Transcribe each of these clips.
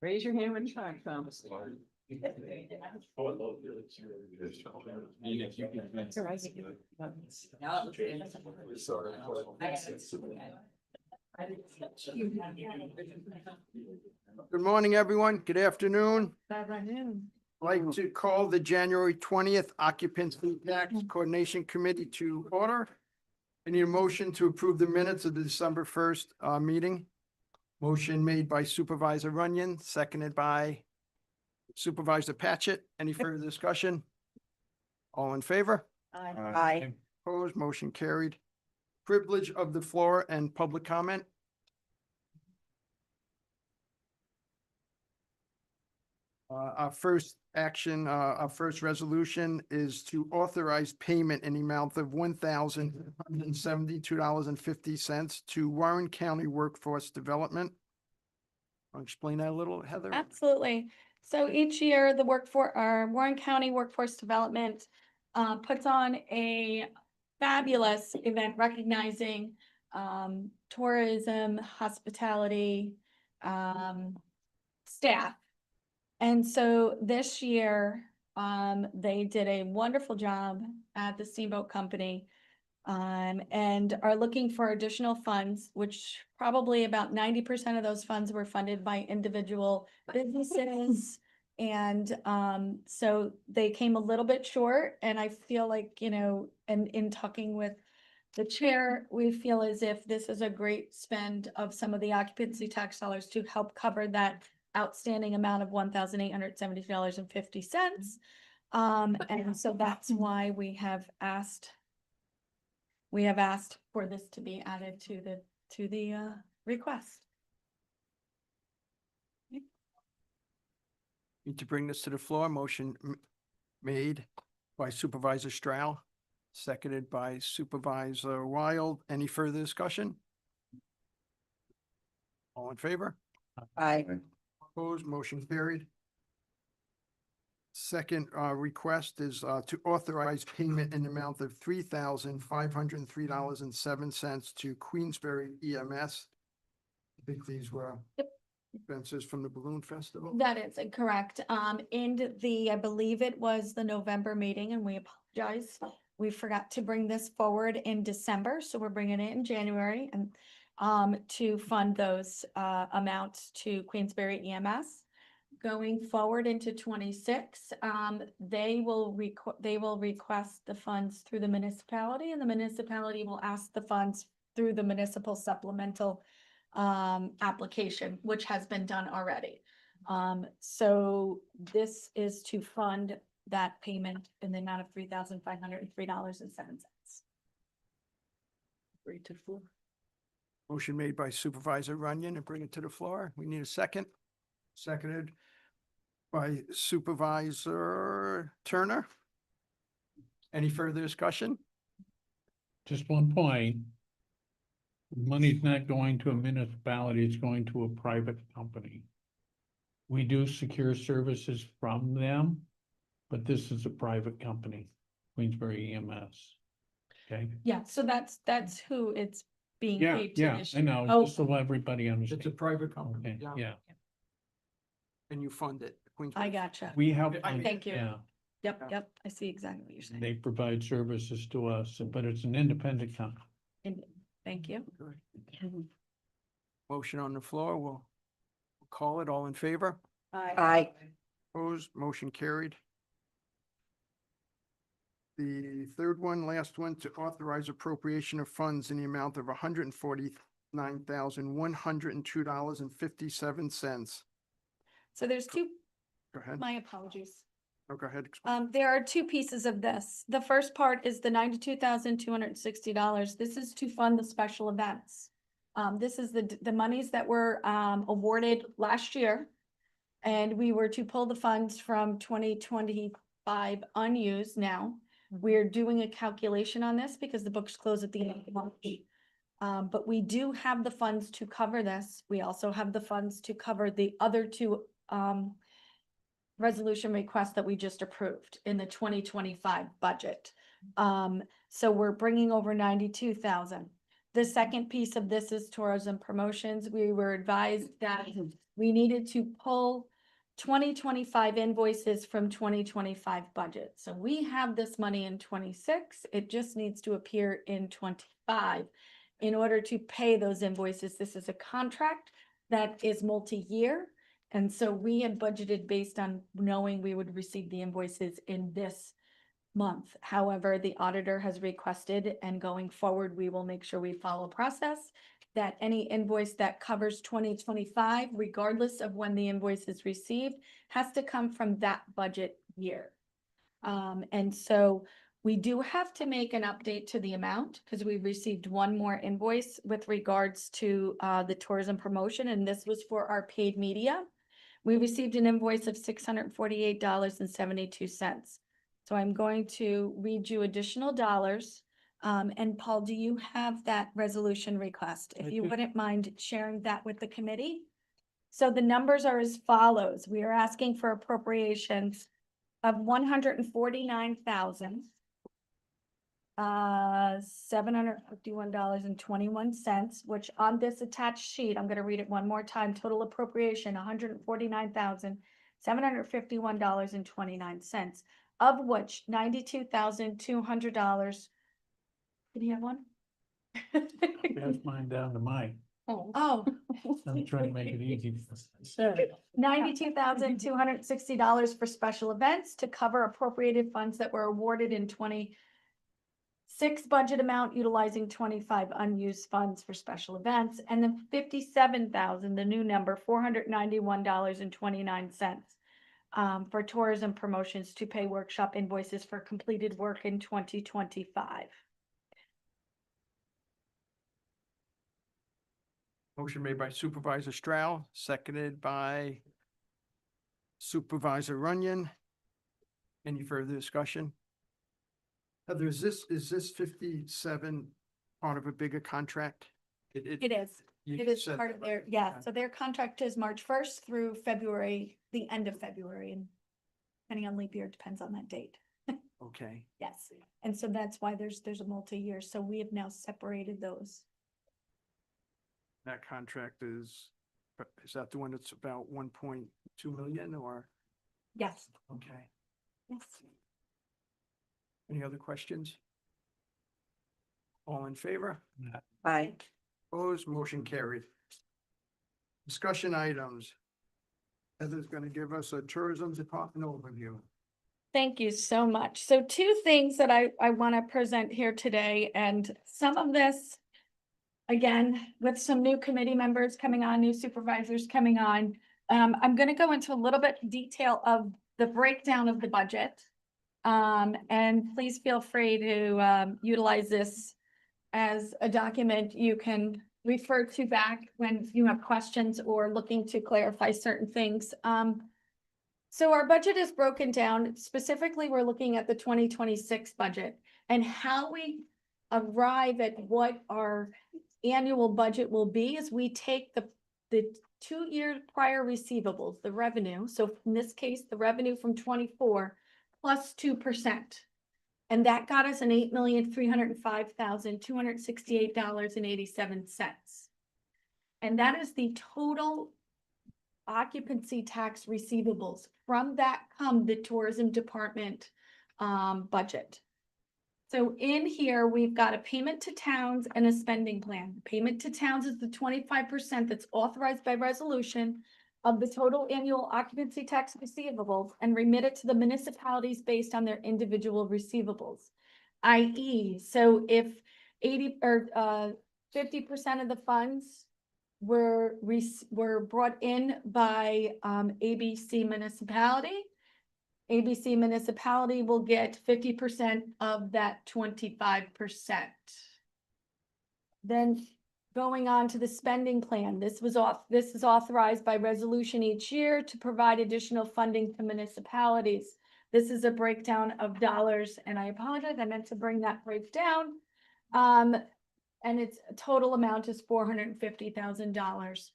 Raise your hand when time comes. Good morning, everyone. Good afternoon. I'd like to call the January 20th Occupancy Tax Coordination Committee to order. I need a motion to approve the minutes of the December 1st meeting. Motion made by Supervisor Runyon, seconded by Supervisor Patchett. Any further discussion? All in favor? Aye. Opposed, motion carried. Privilege of the floor and public comment. Our first action, our first resolution is to authorize payment in the amount of $1,172.50 to Warren County Workforce Development. I'll explain that a little, Heather. Absolutely. So each year, the Warren County Workforce Development puts on a fabulous event recognizing tourism, hospitality, staff. And so this year, they did a wonderful job at the Steamboat Company and are looking for additional funds, which probably about 90% of those funds were funded by individual businesses. And so they came a little bit short, and I feel like, you know, and in talking with the chair, we feel as if this is a great spend of some of the occupancy tax dollars to help cover that outstanding amount of $1,870.50. And so that's why we have asked for this to be added to the request. Need to bring this to the floor. Motion made by Supervisor Stroud, seconded by Supervisor Wild. Any further discussion? All in favor? Aye. Opposed, motion carried. Second request is to authorize payment in the amount of $3,503.07 to Queensberry EMS. I think these were expenses from the Balloon Festival. That is correct. In the, I believe it was the November meeting, and we apologize. We forgot to bring this forward in December, so we're bringing it in January and to fund those amounts to Queensberry EMS. Going forward into 26, they will request the funds through the municipality, and the municipality will ask the funds through the municipal supplemental application, which has been done already. So this is to fund that payment in the amount of $3,503.07. Bring it to the floor. Motion made by Supervisor Runyon and bring it to the floor. We need a second. Seconded by Supervisor Turner. Any further discussion? Just one point. Money's not going to a municipality, it's going to a private company. We do secure services from them, but this is a private company, Queensberry EMS. Okay? Yeah, so that's who it's being Yeah, paid to yeah, this I year. know, Oh, just so everybody It's a understands. private company. Okay, yeah, And you fund it. I gotcha. we have. Thank you. Yeah, Yep, I see exactly what you're saying. they provide services to us, but it's an independent company. Thank you. Motion on the floor. We'll call it. All in favor? Aye. Opposed, motion carried. The third one, last one, to authorize appropriation of funds in the amount of $149,102.57. So there's two, Go ahead. my apologies. Oh, go ahead. There are two pieces of this. The first part is the $92,260. This is to fund the special events. This is the monies that were awarded last year. And we were to pull the funds from 2025 unused now. We're doing a calculation on this because the books close at the end of March. But we do have the funds to cover this. We also have the funds to cover the other two resolution requests that we just approved in the 2025 budget. So we're bringing over 92,000. The second piece of this is tourism promotions. We were advised that we needed to pull 2025 invoices from 2025 budget. So we have this money in 26. It just needs to appear in 25 in order to pay those invoices. This is a contract that is multi-year. And so we had budgeted based on knowing we would receive the invoices in this month. However, the auditor has requested, and going forward, we will make sure we follow process, that any invoice that covers 2025, regardless of when the invoice is received, has to come from that budget year. And so we do have to make an update to the amount because we received one more invoice with regards to the tourism promotion, and this was for our paid media. We received an invoice of $648.72. So I'm going to read you additional dollars. And Paul, do you have that resolution request? I If you do. wouldn't mind sharing that with the committee. So the numbers are as follows. We are asking for appropriations of $149,000. $751.21, which on this attached sheet, I'm gonna read it one more time, total appropriation, $149,751.29, of which $92,200. Can you have one? Pass mine down to Mike. Oh. I'm trying to make it easy. $92,260 for special events to cover appropriated funds that were awarded in 26 budget amount utilizing 25 unused funds for special events, and then $57,000, the new number, $491.29 for tourism promotions to pay workshop invoices for completed work in 2025. Motion made by Supervisor Stroud, seconded by Supervisor Runyon. Any further discussion? Heather, is this 57 part of a bigger contract? It is. You It is said part that, of their, right? yeah, Okay. so their contract is March 1st through February, the end of February, and depending on leap year, depends on that date. Okay, Yes, and so that's why there's a multi-year, so we have now separated those. that contract is that the one that's about 1.2 million or? Yes, Okay. yes. Any other questions? All in favor? Aye. Opposed, motion carried. Discussion items. Heather's gonna give us a tourism department overview. Thank you so much. So two things that I want to present here today, and some of this, again, with some new committee members coming on, new supervisors coming on, I'm going to go into a little bit detail of the breakdown of the budget. And please feel free to utilize this as a document you can refer to back when you have questions or looking to clarify certain things. So our budget is broken down. Specifically, we're looking at the 2026 budget and how we arrive at what our annual budget will be is we take the 2 year prior receivables, the revenue. So in this case, the revenue from 24 plus 2%. And that got us an $8,305,268.87. And that is the total occupancy tax receivables. From that come the tourism department budget. So in here, we've got a payment to towns and a spending plan. Payment to towns is the 25% that's authorized by resolution of the total annual occupancy tax receivables and remitted to the municipalities based on their individual receivables. i.e., so if 80 or 50% of the funds were brought in by ABC municipality, ABC municipality will get 50% of that 25%. Then going on to the spending plan, this is authorized by resolution each year to provide additional funding to municipalities. This is a breakdown of dollars, and I apologize, I meant to bring that breakdown. And its total amount is $450,000.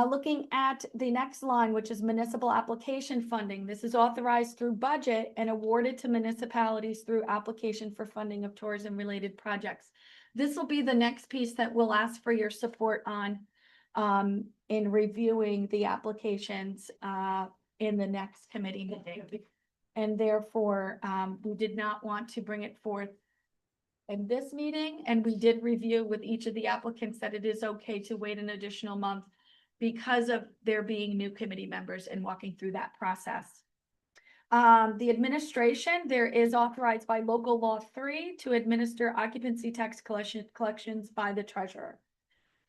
Looking at the next line, which is municipal application funding. This is authorized through budget and awarded to municipalities through application for funding of tourism related projects. This will be the next piece that we'll ask for your support on in reviewing the applications in the next committee meeting. And therefore, we did not want to bring it forth in this meeting, and we did review with each of the applicants that it is okay to wait an additional month because of there being new committee members and walking through that process. The administration, there is authorized by local law 3 to administer occupancy tax collections by the treasurer.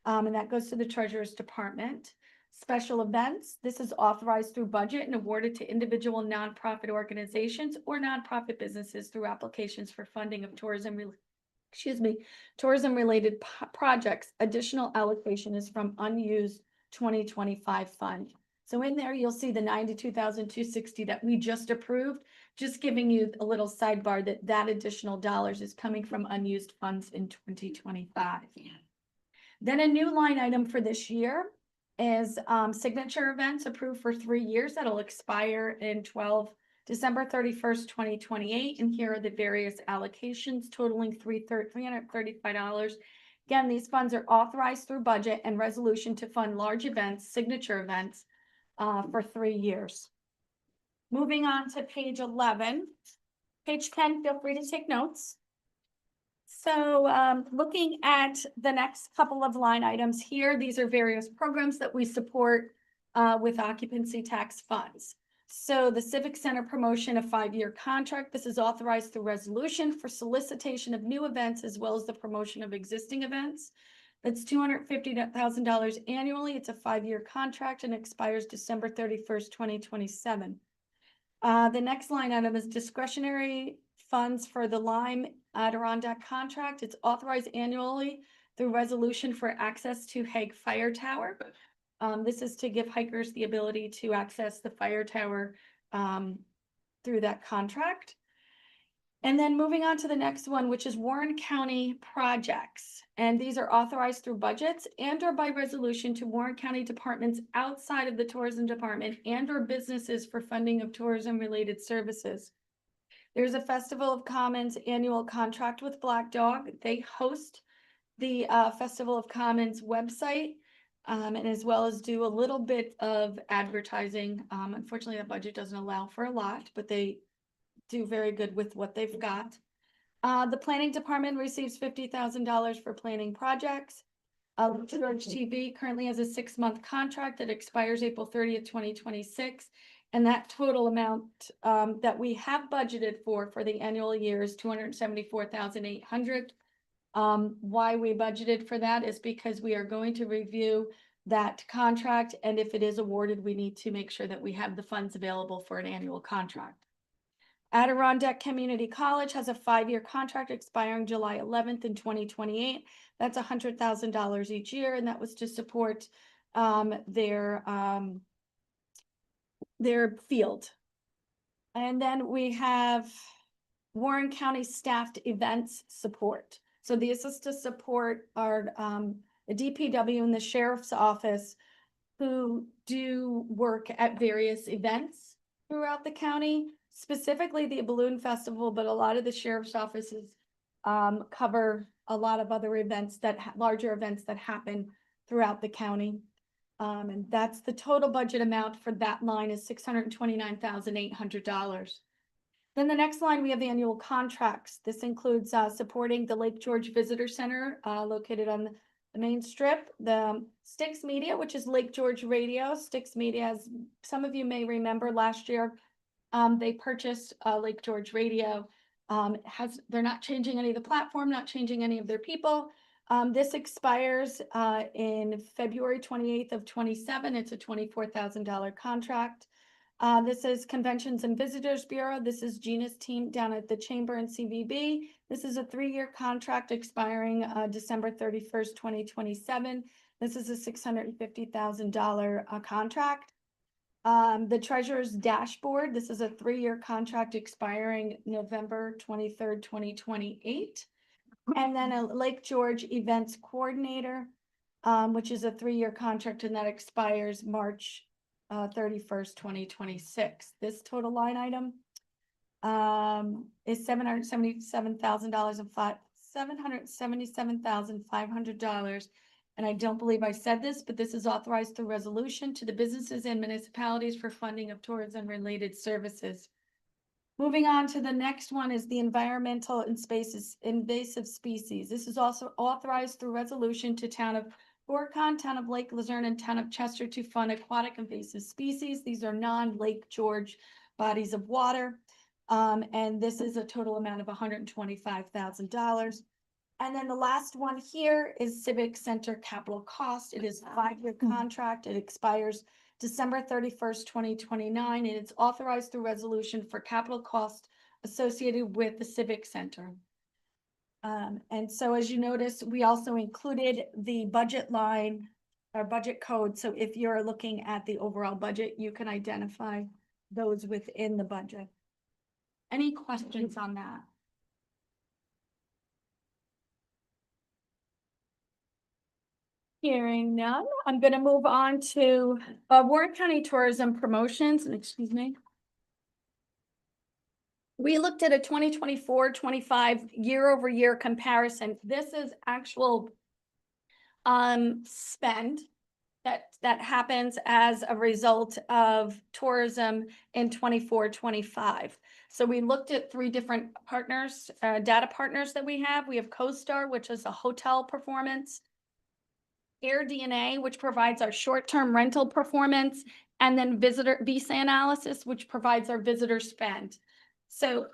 And that goes to the treasurer's department. Special events, this is authorized through budget and awarded to individual nonprofit organizations or nonprofit businesses through applications for funding of tourism-related projects. Additional allocation is from unused 2025 fund. So in there, you'll see the $92,260 that we just approved, just giving you a little sidebar that additional dollars is coming from unused funds in 2025. Then a new line item for this year is signature events approved for 3 years that'll expire in December 31st, 2028. And here are the various allocations totaling $335. Again, these funds are authorized through budget and resolution to fund large events, signature events for 3 years. Moving on to page 11. Page 10, feel free to take notes. So looking at the next couple of line items here, these are various programs that we support with occupancy tax funds. So the Civic Center promotion, a 5-year contract. This is authorized through resolution for solicitation of new events as well as the promotion of existing events. That's $250,000 annually. It's a 5-year contract and expires December 31st, 2027. The next line item is discretionary funds for the Lime Adirondack contract. It's authorized annually through resolution for access to Hague Fire Tower. This is to give hikers the ability to access the fire tower through that contract. And then moving on to the next one, which is Warren County projects. And these are authorized through budgets and or by resolution to Warren County departments outside of the tourism department and or businesses for funding of tourism related services. There's a Festival of Commons annual contract with Black Dog. They host the Festival of Commons website and as well as do a little bit of advertising. Unfortunately, the budget doesn't allow for a lot, but they do very good with what they've got. The planning department receives $50,000 for planning projects. George TV currently has a 6-month contract that expires April 30th, 2026. And that total amount that we have budgeted for the annual year is $274,800. Why we budgeted for that is because we are going to review that contract. And if it is awarded, we need to make sure that we have the funds available for an annual contract. Adirondack Community College has a 5-year contract expiring July 11th in 2028. That's $100,000 each year, and that was to support their field. And then we have Warren County staffed events support. So this is to support our the DPW and the sheriff's office who do work at various events throughout the county. Specifically the Balloon Festival, but a lot of the sheriff's offices cover a lot of other events larger events that happen throughout the county. And that's the total budget amount for that line is $629,800. Then the next line, we have the annual contracts. This includes supporting the Lake George Visitor Center located on the main strip. The Styx Media, which is Lake George Radio. Styx Media, as some of you may remember last year, they purchased Lake George Radio. They're not changing any of the platform, not changing any of their people. This expires in February 28th of 27. It's a $24,000 contract. This is Conventions and Visitors Bureau. This is Gina's team down at the Chamber and CVB. This is a 3-year contract expiring December 31st, 2027. This is a $650,000 contract. The Treasurer's Dashboard. This is a 3-year contract expiring November 23rd, 2028. And then a Lake George Events Coordinator, which is a 3-year contract, and that expires March 31st, 2026. This total line item is $777,005 $777,500. And I don't believe I said this, but this is authorized through resolution to the businesses and municipalities for funding of tourism related services. Moving on to the next one is the environmental and spaces invasive species. This is also authorized through resolution to town of Gorcon, town of Lake Luzerne, and town of Chester to fund aquatic invasive species. These are non-Lake George bodies of water. And this is a total amount of $125,000. And then the last one here is Civic Center capital cost. It is a 5-year contract. It expires December 31st, 2029, and it's authorized through resolution for capital cost associated with the Civic Center. And so as you notice, we also included the budget line, our budget code. So if you're looking at the overall budget, you can identify those within the budget. Any questions on that? Hearing none, I'm going to move on to Warren County Tourism Promotions, and excuse me. We looked at a 2024-25 year-over-year comparison. This is actual spend that happens as a result of tourism in 24-25. So we looked at 3 different partners, data partners that we have. We have CoStar, which is a hotel performance, AirDNA, which provides our short-term rental performance, and then visitor visa analysis, which provides our visitor spend. So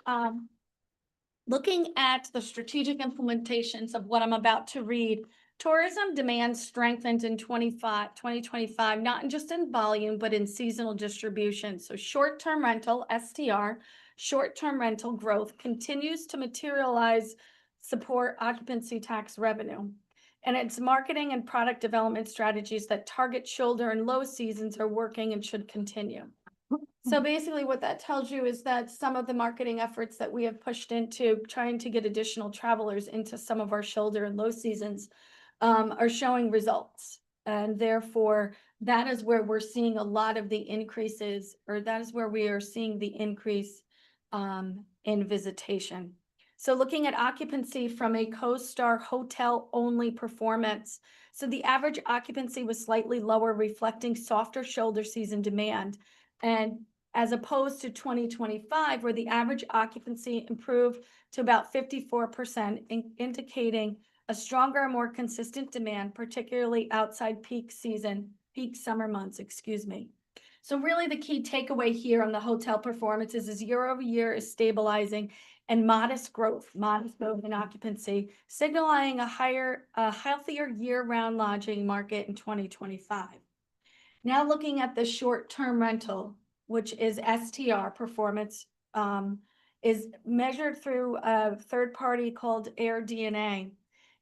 looking at the strategic implementations of what I'm about to read, tourism demand strengthened in 2025, not just in volume, but in seasonal distribution. So short-term rental, STR, short-term rental growth continues to materialize, support occupancy tax revenue. And its marketing and product development strategies that target shoulder and low seasons are working and should continue. So basically what that tells you is that some of the marketing efforts that we have pushed into trying to get additional travelers into some of our shoulder and low seasons are showing results. And therefore, that is where we're seeing a lot of the increases, or that is where we are seeing the increase in visitation. So looking at occupancy from a CoStar hotel only performance. So the average occupancy was slightly lower, reflecting softer shoulder season demand. And as opposed to 2025, where the average occupancy improved to about 54%, indicating a stronger, more consistent demand, particularly outside peak summer months, excuse me. So really the key takeaway here on the hotel performances is year over year is stabilizing and modest growth in occupancy, signaling a healthier year-round lodging market in 2025. Now looking at the short-term rental, which is STR performance, is measured through a third party called AirDNA.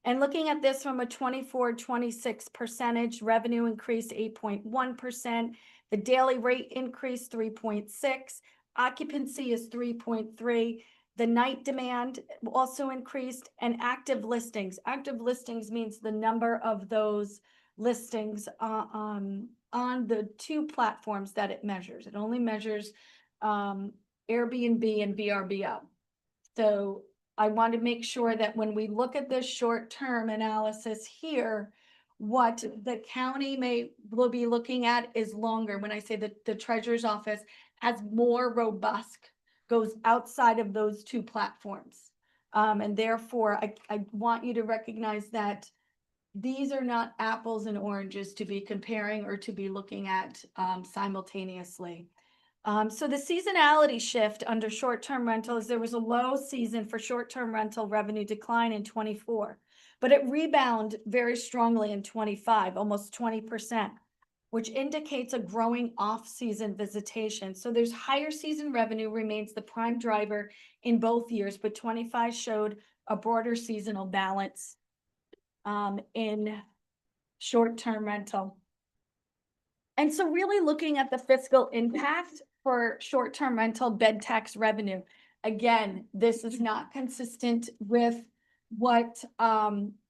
And looking at this from a 24-26 percentage, revenue increased 8.1%. The daily rate increased 3.6. Occupancy is 3.3. The night demand also increased, and active listings. Active listings means the number of those listings on the 2 platforms that it measures. It only measures Airbnb and VRBO. So I want to make sure that when we look at this short-term analysis here, what the county will be looking at is longer. When I say that the treasurer's office has more robust, goes outside of those 2 platforms. And therefore, I want you to recognize that these are not apples and oranges to be comparing or to be looking at simultaneously. So the seasonality shift under short-term rental is there was a low season for short-term rental revenue decline in 24, but it rebounded very strongly in 25, almost 20%. Which indicates a growing off-season visitation. So there's higher season revenue remains the prime driver in both years, but 25 showed a broader seasonal balance in short-term rental. And so really looking at the fiscal impact for short-term rental bed tax revenue. Again, this is not consistent with what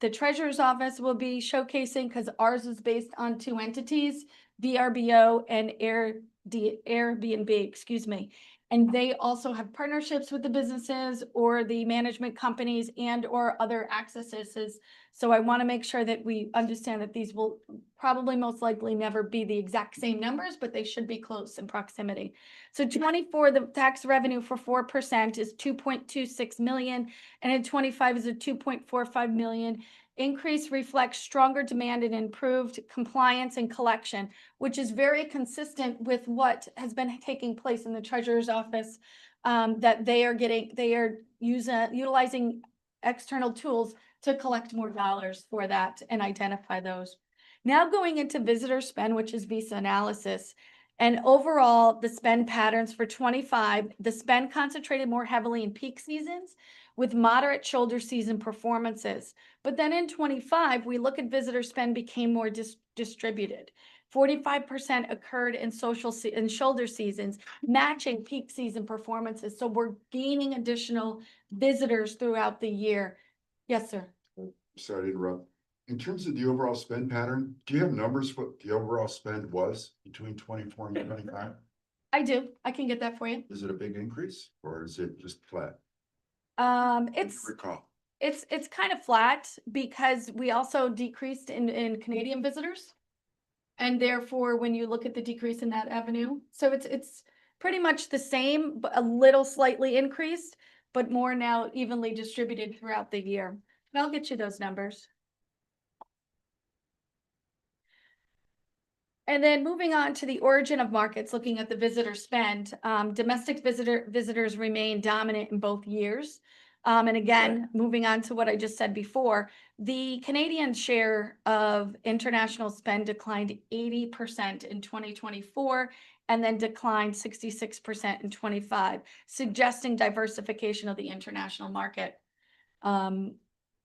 The treasurer's office will be showcasing, because ours is based on two entities, VRBO and Airbnb, excuse me. And they also have partnerships with the businesses or the management companies and or other accesses. So I want to make sure that we understand that these will probably most likely never be the exact same numbers, but they should be close in proximity. So 24, the tax revenue for 4% is 2.26 million, and in 25 is a 2.45 million. Increase reflects stronger demand and improved compliance and collection, which is very consistent with what has been taking place in the treasurer's office, that they are utilizing external tools to collect more dollars for that and identify those. Now going into visitor spend, which is visa analysis. And overall, the spend patterns for 25, the spend concentrated more heavily in peak seasons with moderate shoulder season performances. But then in 25, we look at visitor spend became more distributed. 45% occurred in in shoulder seasons, matching peak season performances. So we're gaining additional visitors throughout the year. Yes, sir. Sorry to interrupt. In terms of the overall spend pattern, do you have numbers what the overall spend was between 24 and 25? I do. I can get that for you. Is it a big increase or is it just flat? It's Recall. it's kind of flat because we also decreased in Canadian visitors. And therefore, when you look at the decrease in that avenue, so it's pretty much the same, but a little slightly increased, but more now evenly distributed throughout the year. And I'll get you those numbers. And then moving on to the origin of markets, looking at the visitor spend, domestic visitors remain dominant in both years. And again, moving on to what I just said before, the Canadian share of international spend declined 80% in 2024 and then declined 66% in 25, suggesting diversification of the international market. And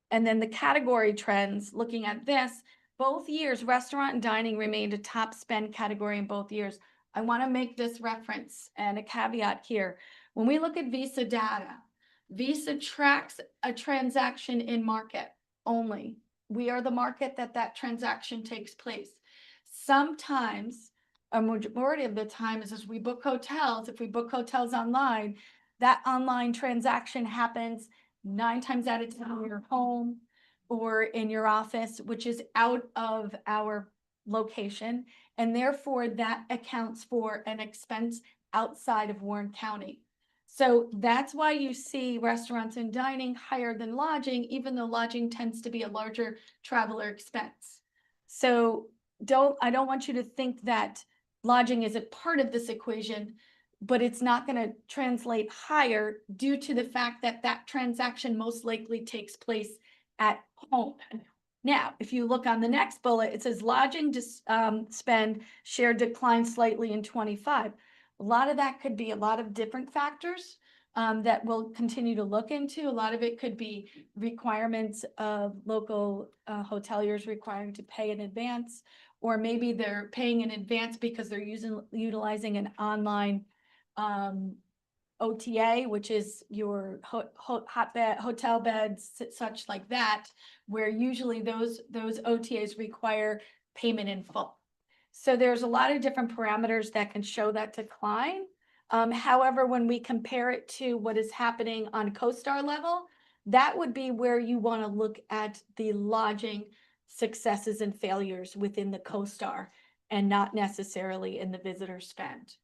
then the category trends, looking at this, both years, restaurant and dining remained a top spend category in both years. I want to make this reference and a caveat here. When we look at Visa data, Visa tracks a transaction in market only. We are the market that transaction takes place. Sometimes, a majority of the time is as we book hotels, if we book hotels online, that online transaction happens 9 times out of 10 in your home or in your office, which is out of our location. And therefore that accounts for an expense outside of Warren County. So that's why you see restaurants and dining higher than lodging, even though lodging tends to be a larger traveler expense. So I don't want you to think that lodging isn't part of this equation, but it's not going to translate higher due to the fact that that transaction most likely takes place at home. Now, if you look on the next bullet, it says lodging spend share declined slightly in 25. A lot of that could be a lot of different factors that we'll continue to look into. A lot of it could be requirements of local hoteliers requiring to pay in advance, or maybe they're paying in advance because they're utilizing an online OTA, which is your hotel beds, such like that, where usually those OTAs require payment in full. So there's a lot of different parameters that can show that decline. However, when we compare it to what is happening on CoStar level, that would be where you want to look at the lodging successes and failures within the CoStar and not necessarily in the visitor spend.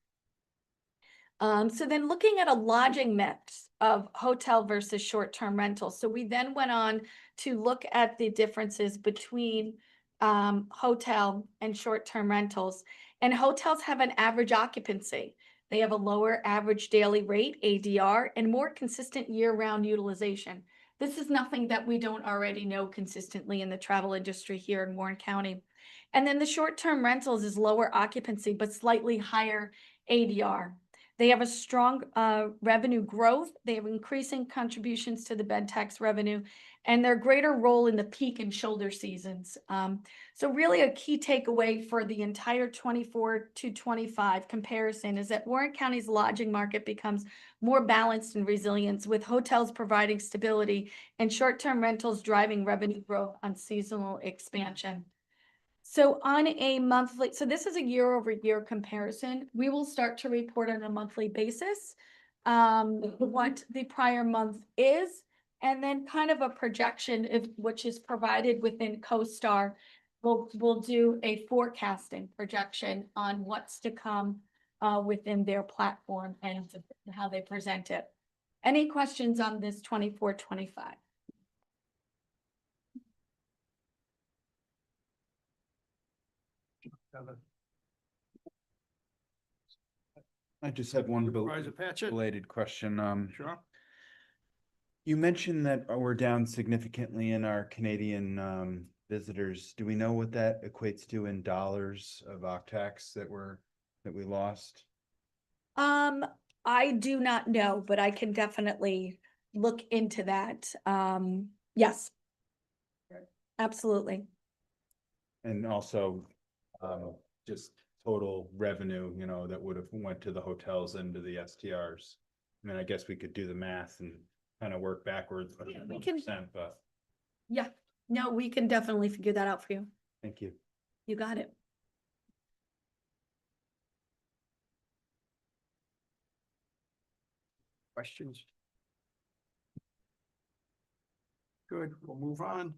So then looking at a lodging mix of hotel versus short-term rental. So we then went on to look at the differences between hotel and short-term rentals. And hotels have an average occupancy. They have a lower average daily rate, ADR, and more consistent year-round utilization. This is nothing that we don't already know consistently in the travel industry here in Warren County. And then the short-term rentals is lower occupancy, but slightly higher ADR. They have a strong revenue growth. They have increasing contributions to the bed tax revenue and their greater role in the peak and shoulder seasons. So really a key takeaway for the entire 24 to 25 comparison is that Warren County's lodging market becomes more balanced and resilient, with hotels providing stability and short-term rentals driving revenue growth on seasonal expansion. So on a monthly, so this is a year over year comparison. We will start to report on a monthly basis what the prior month is, and then kind of a projection of which is provided within CoStar. We'll do a forecasting projection on what's to come within their platform and how they present it. Any questions on this 24-25? I just have one Supervisor Patchett? related question. Sure. You mentioned that we're down significantly in our Canadian visitors. Do we know what that equates to in dollars of OCTAX that we lost? I do not know, but I can definitely look into that. Yes. Absolutely. And also, just total revenue, that would have went to the hotels and to the STRs. I mean, I guess we could do the math and kind of work backwards, Yeah, we can- 1%, but Yeah, no, we can definitely figure that out for you. thank you. You got it. Questions? Good, we'll move on.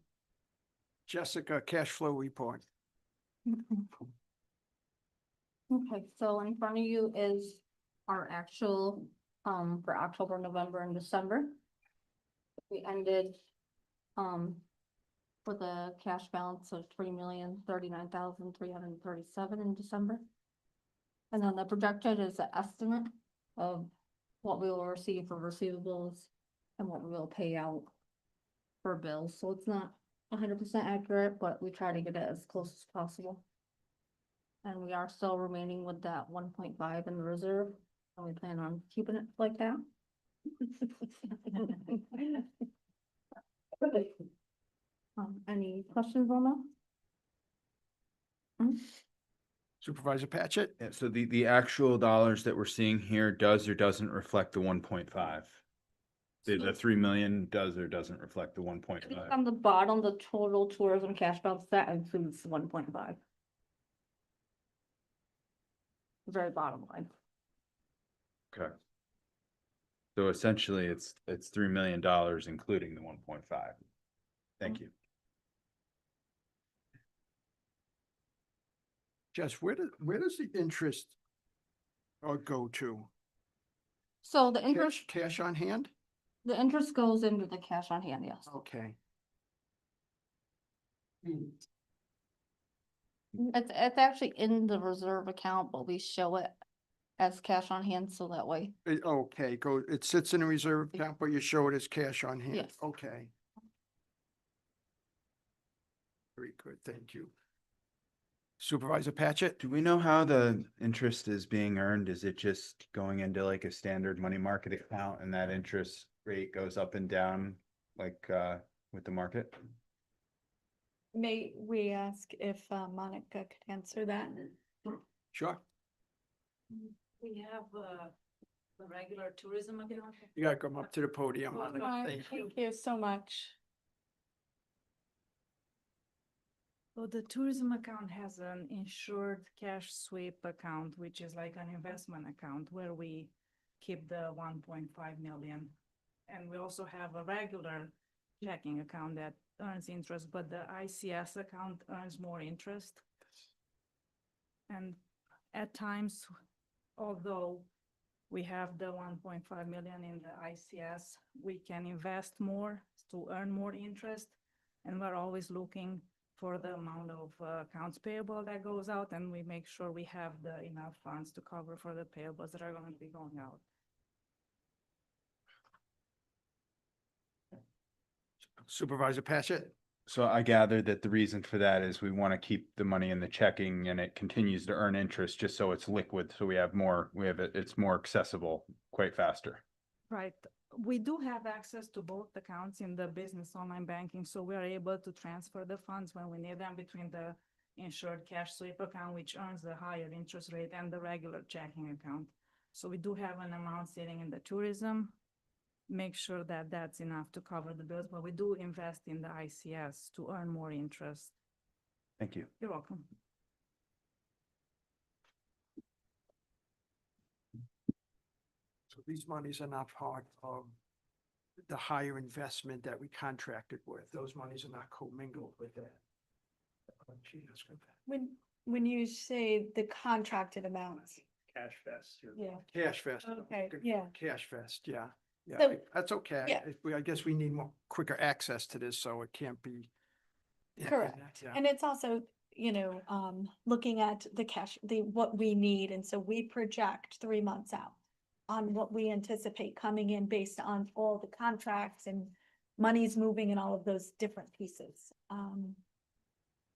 Jessica, cash flow report. Okay, so in front of you is our actual, for October, November, and December. We ended, with a cash balance of $3,039,337 in December. And then the projected is an estimate of what we will receive for receivables and what we will pay out for bills, so it's not 100% accurate, but we try to get it as close as possible. And we are still remaining with that 1.5 in the reserve, and we plan on keeping it like that. Any questions on that? Supervisor Patchett? Yeah, so the actual dollars that we're seeing here does or doesn't reflect the 1.5. The 3 million does or doesn't reflect the 1.5. On the bottom, the total tourism cash balance, that includes 1.5. Very bottom line. Okay. So essentially, it's $3 million, including the 1.5. Thank you. Jess, where does the interest go to? So the interest, Cash on hand? the interest goes into the cash on hand, yes. Okay. It's actually in the reserve account, but we show it as cash on hand, so that way. Okay, it sits in a reserve account, but you show it as cash on hand. Yes. Okay. Very good, thank you. Supervisor Patchett? Do we know how the interest is being earned? Is it just going into like a standard money market account and that interest rate goes up and down like with the market? May we ask if Monica could answer that? Sure. We have the regular tourism account. You gotta come up to the podium, Monica. Hi, Thank you. Thank you so much. So the tourism account has an insured cash sweep account, which is like an investment account where we keep the 1.5 million. And we also have a regular checking account that earns interest, but the ICS account earns more interest. And at times, although we have the 1.5 million in the ICS, we can invest more to earn more interest. And we're always looking for the amount of accounts payable that goes out, and we make sure we have the enough funds to cover for the payables that are going to be going out. Supervisor Patchett? So I gather that the reason for that is we want to keep the money in the checking and it continues to earn interest just so it's liquid. So it's more accessible quite faster. Right. We do have access to both accounts in the business online banking, so we are able to transfer the funds when we need them between the insured cash sweep account, which earns the higher interest rate, and the regular checking account. So we do have an amount sitting in the tourism. Make sure that that's enough to cover the bills, but we do invest in the ICS to earn more interest. Thank you. You're welcome. So these monies are not part of the higher investment that we contracted with. Those monies are not commingled with that. When you say the contracted amounts, Cash Fest. yeah, Cash Fest. Okay, Good. yeah. Cash Fest, yeah. Yeah, So- that's okay. yeah. I guess we need more quicker access to this, so it can't be. Correct. Yeah. And it's also, looking at the cash, what we need, and so we project 3 months out on what we anticipate coming in based on all the contracts and monies moving and all of those different pieces.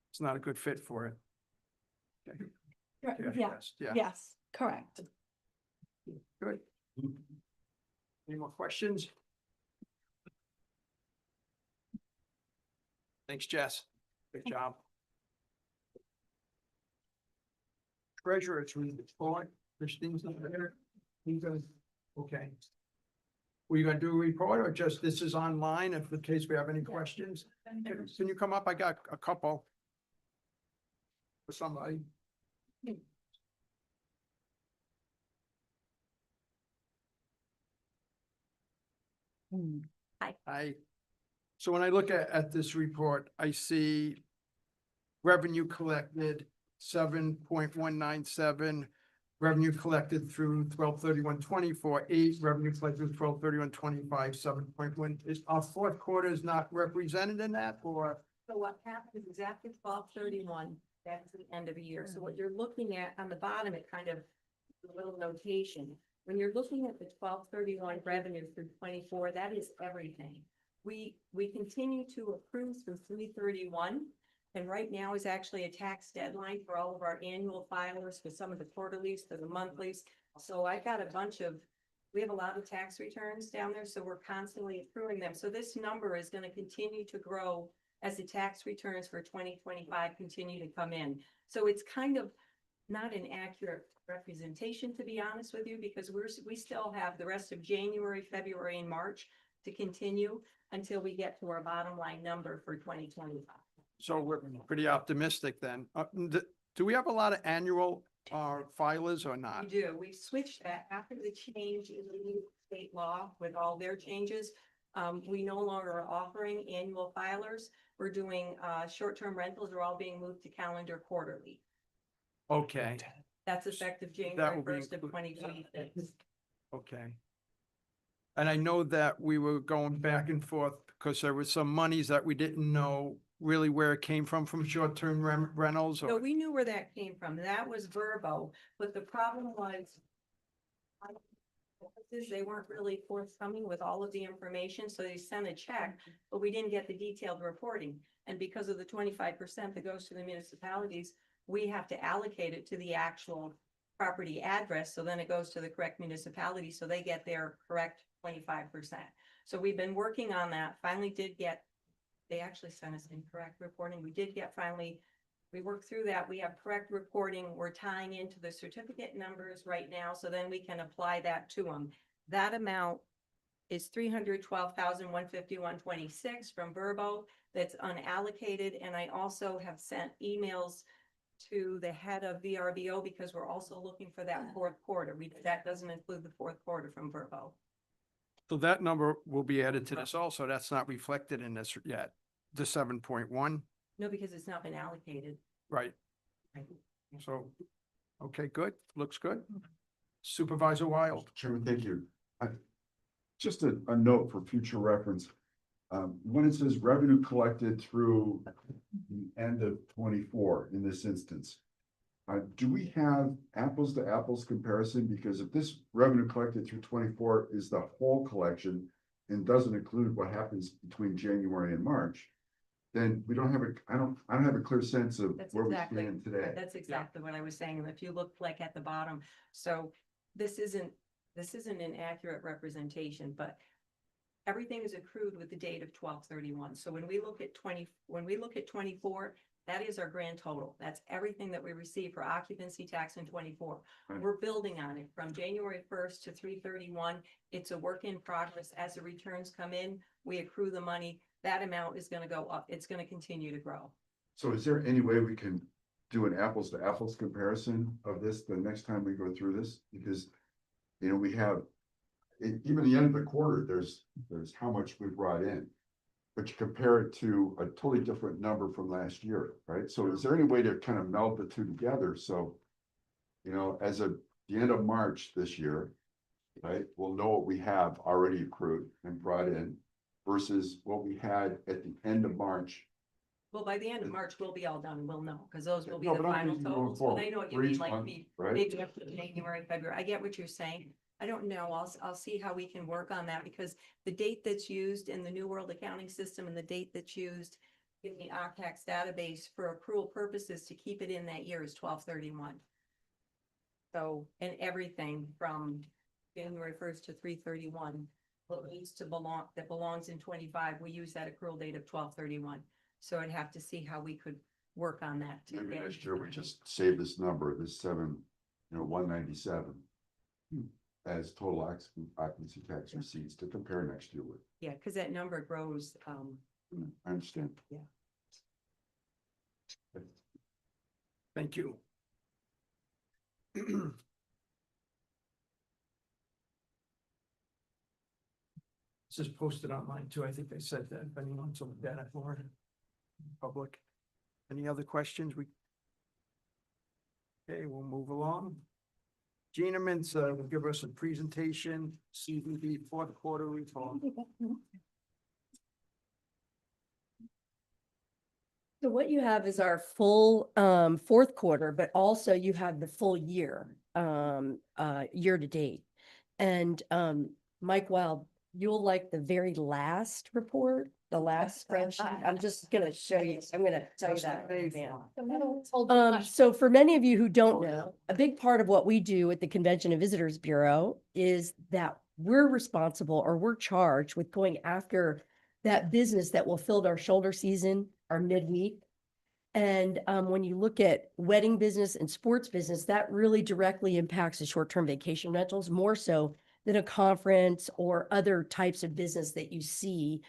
It's not a good fit for it. Okay. Cash Yeah, Fest, yeah. yes, correct. Good. Any more questions? Thanks, Jess. Good job. Treasurer's report, Christine's not there. You guys, okay. Were you gonna do a report or just this is online if in case we have any questions? Can you come up? I got a couple. For somebody. So when I look at this report, I see revenue collected 7.197, revenue collected through 12/31/24, 8, revenue collected 12/31/25, 7.1. Is our fourth quarter is not represented in that, or? So what happens is after 12/31, that's the end of the year. So what you're looking at on the bottom, it kind of, a little notation. When you're looking at the 12/31 revenue through 24, that is everything. We continue to approve through 3/31. And right now is actually a tax deadline for all of our annual filers, for some of the quarterlies, for the monthlies. So I've got we have a lot of tax returns down there, so we're constantly approving them. So this number is gonna continue to grow as the tax returns for 2025 continue to come in. So it's kind of not an accurate representation, to be honest with you, because we still have the rest of January, February, and March to continue until we get to our bottom line number for 2025. So we're pretty optimistic then. Do we have a lot of annual filers or not? We do. We switched that after the change in the new state law with all their changes. We no longer are offering annual filers. We're doing short-term rentals are all being moved to calendar quarterly. Okay, That's effective That January will be 1st of 2026. okay. And I know that we were going back and forth because there were some monies that we didn't know really where it came from short-term rentals So or, we knew where that came from. That was Verbo, but the problem was they weren't really forthcoming with all of the information, so they sent a check, but we didn't get the detailed reporting. And because of the 25% that goes to the municipalities, we have to allocate it to the actual property address, so then it goes to the correct municipality, so they get their correct 25%. So we've been working on that, finally they actually sent us incorrect reporting. We worked through that. We have correct reporting. We're tying into the certificate numbers right now, so then we can apply that to them. That amount is $312,151.26 from Verbo that's unallocated. And I also have sent emails to the head of VRBO because we're also looking for that fourth quarter. That doesn't include the fourth quarter from Verbo. so that number will be added to this also. That's not reflected in this yet. The 7.1, No, because it's not been allocated. right? So, okay, good, looks good. Supervisor Wild. Chairman, thank you. Just a note for future reference. When it says revenue collected through the end of 24 in this instance, do we have apples to apples comparison? Because if this revenue collected through 24 is the whole collection and doesn't include what happens between January and March, then we don't have I don't have a clear sense of That's where we exactly, stand today. that's exactly what I was saying. And if you look like at the bottom, so this isn't an accurate representation, but everything is accrued with the date of 12/31. So when we look at 24, that is our grand total. That's everything that we receive for occupancy tax in 24. Right. We're building on it from January 1st to 3/31. It's a work in progress. As the returns come in, we accrue the money. That amount is gonna go up. It's gonna continue to grow. So is there any way we can do an apples to apples comparison of this the next time we go through this? Because, you know, we have, even the end of the quarter, there's how much we brought in. But you compare it to a totally different number from last year, right? So is there any way to kind of meld the two together? So, you know, as of the end of March this year, right, we'll know what we have already accrued and brought in versus what we had at the end of March. Well, by the end of March, we'll be all done. We'll know, because those will be No, the but I'm final thinking going totals. But I forward know what you for mean, each like month, right? maybe up to January, February. I get what you're saying. I don't know. I'll see how we can work on that, because the date that's used in the New World Accounting System and the date that's used in the OCTAX database for accrual purposes to keep it in that year is 12/31. So, and everything from January 1st to 3/31, what needs to that belongs in 25, we use that accrual date of 12/31. So I'd have to see how we could work on that. to Maybe get- next year we just save this number, this 197. As total occupancy tax receipts to compare next year with. Yeah, because that number grows, I understand. Yeah. Thank you. This is posted online too. I think they said that, if anyone wants to look at it more public. Any other questions? Okay, we'll move along. Gina Mintz, will give us a presentation, CVB fourth quarter report. So what you have is our full fourth quarter, but also you have the full year, year to date. And Mike Wild, you'll like the very last report, the last spreadsheet. I'm just gonna show you, I'm gonna tell you that. in advance. So for many of you who don't know, a big part of what we do at the Convention and Visitors Bureau is that we're responsible, or we're charged with going after that business that will fill our shoulder season, our midweek. And when you look at wedding business and sports business, that really directly impacts the short-term vacation rentals, more so than a conference or other types of business that you see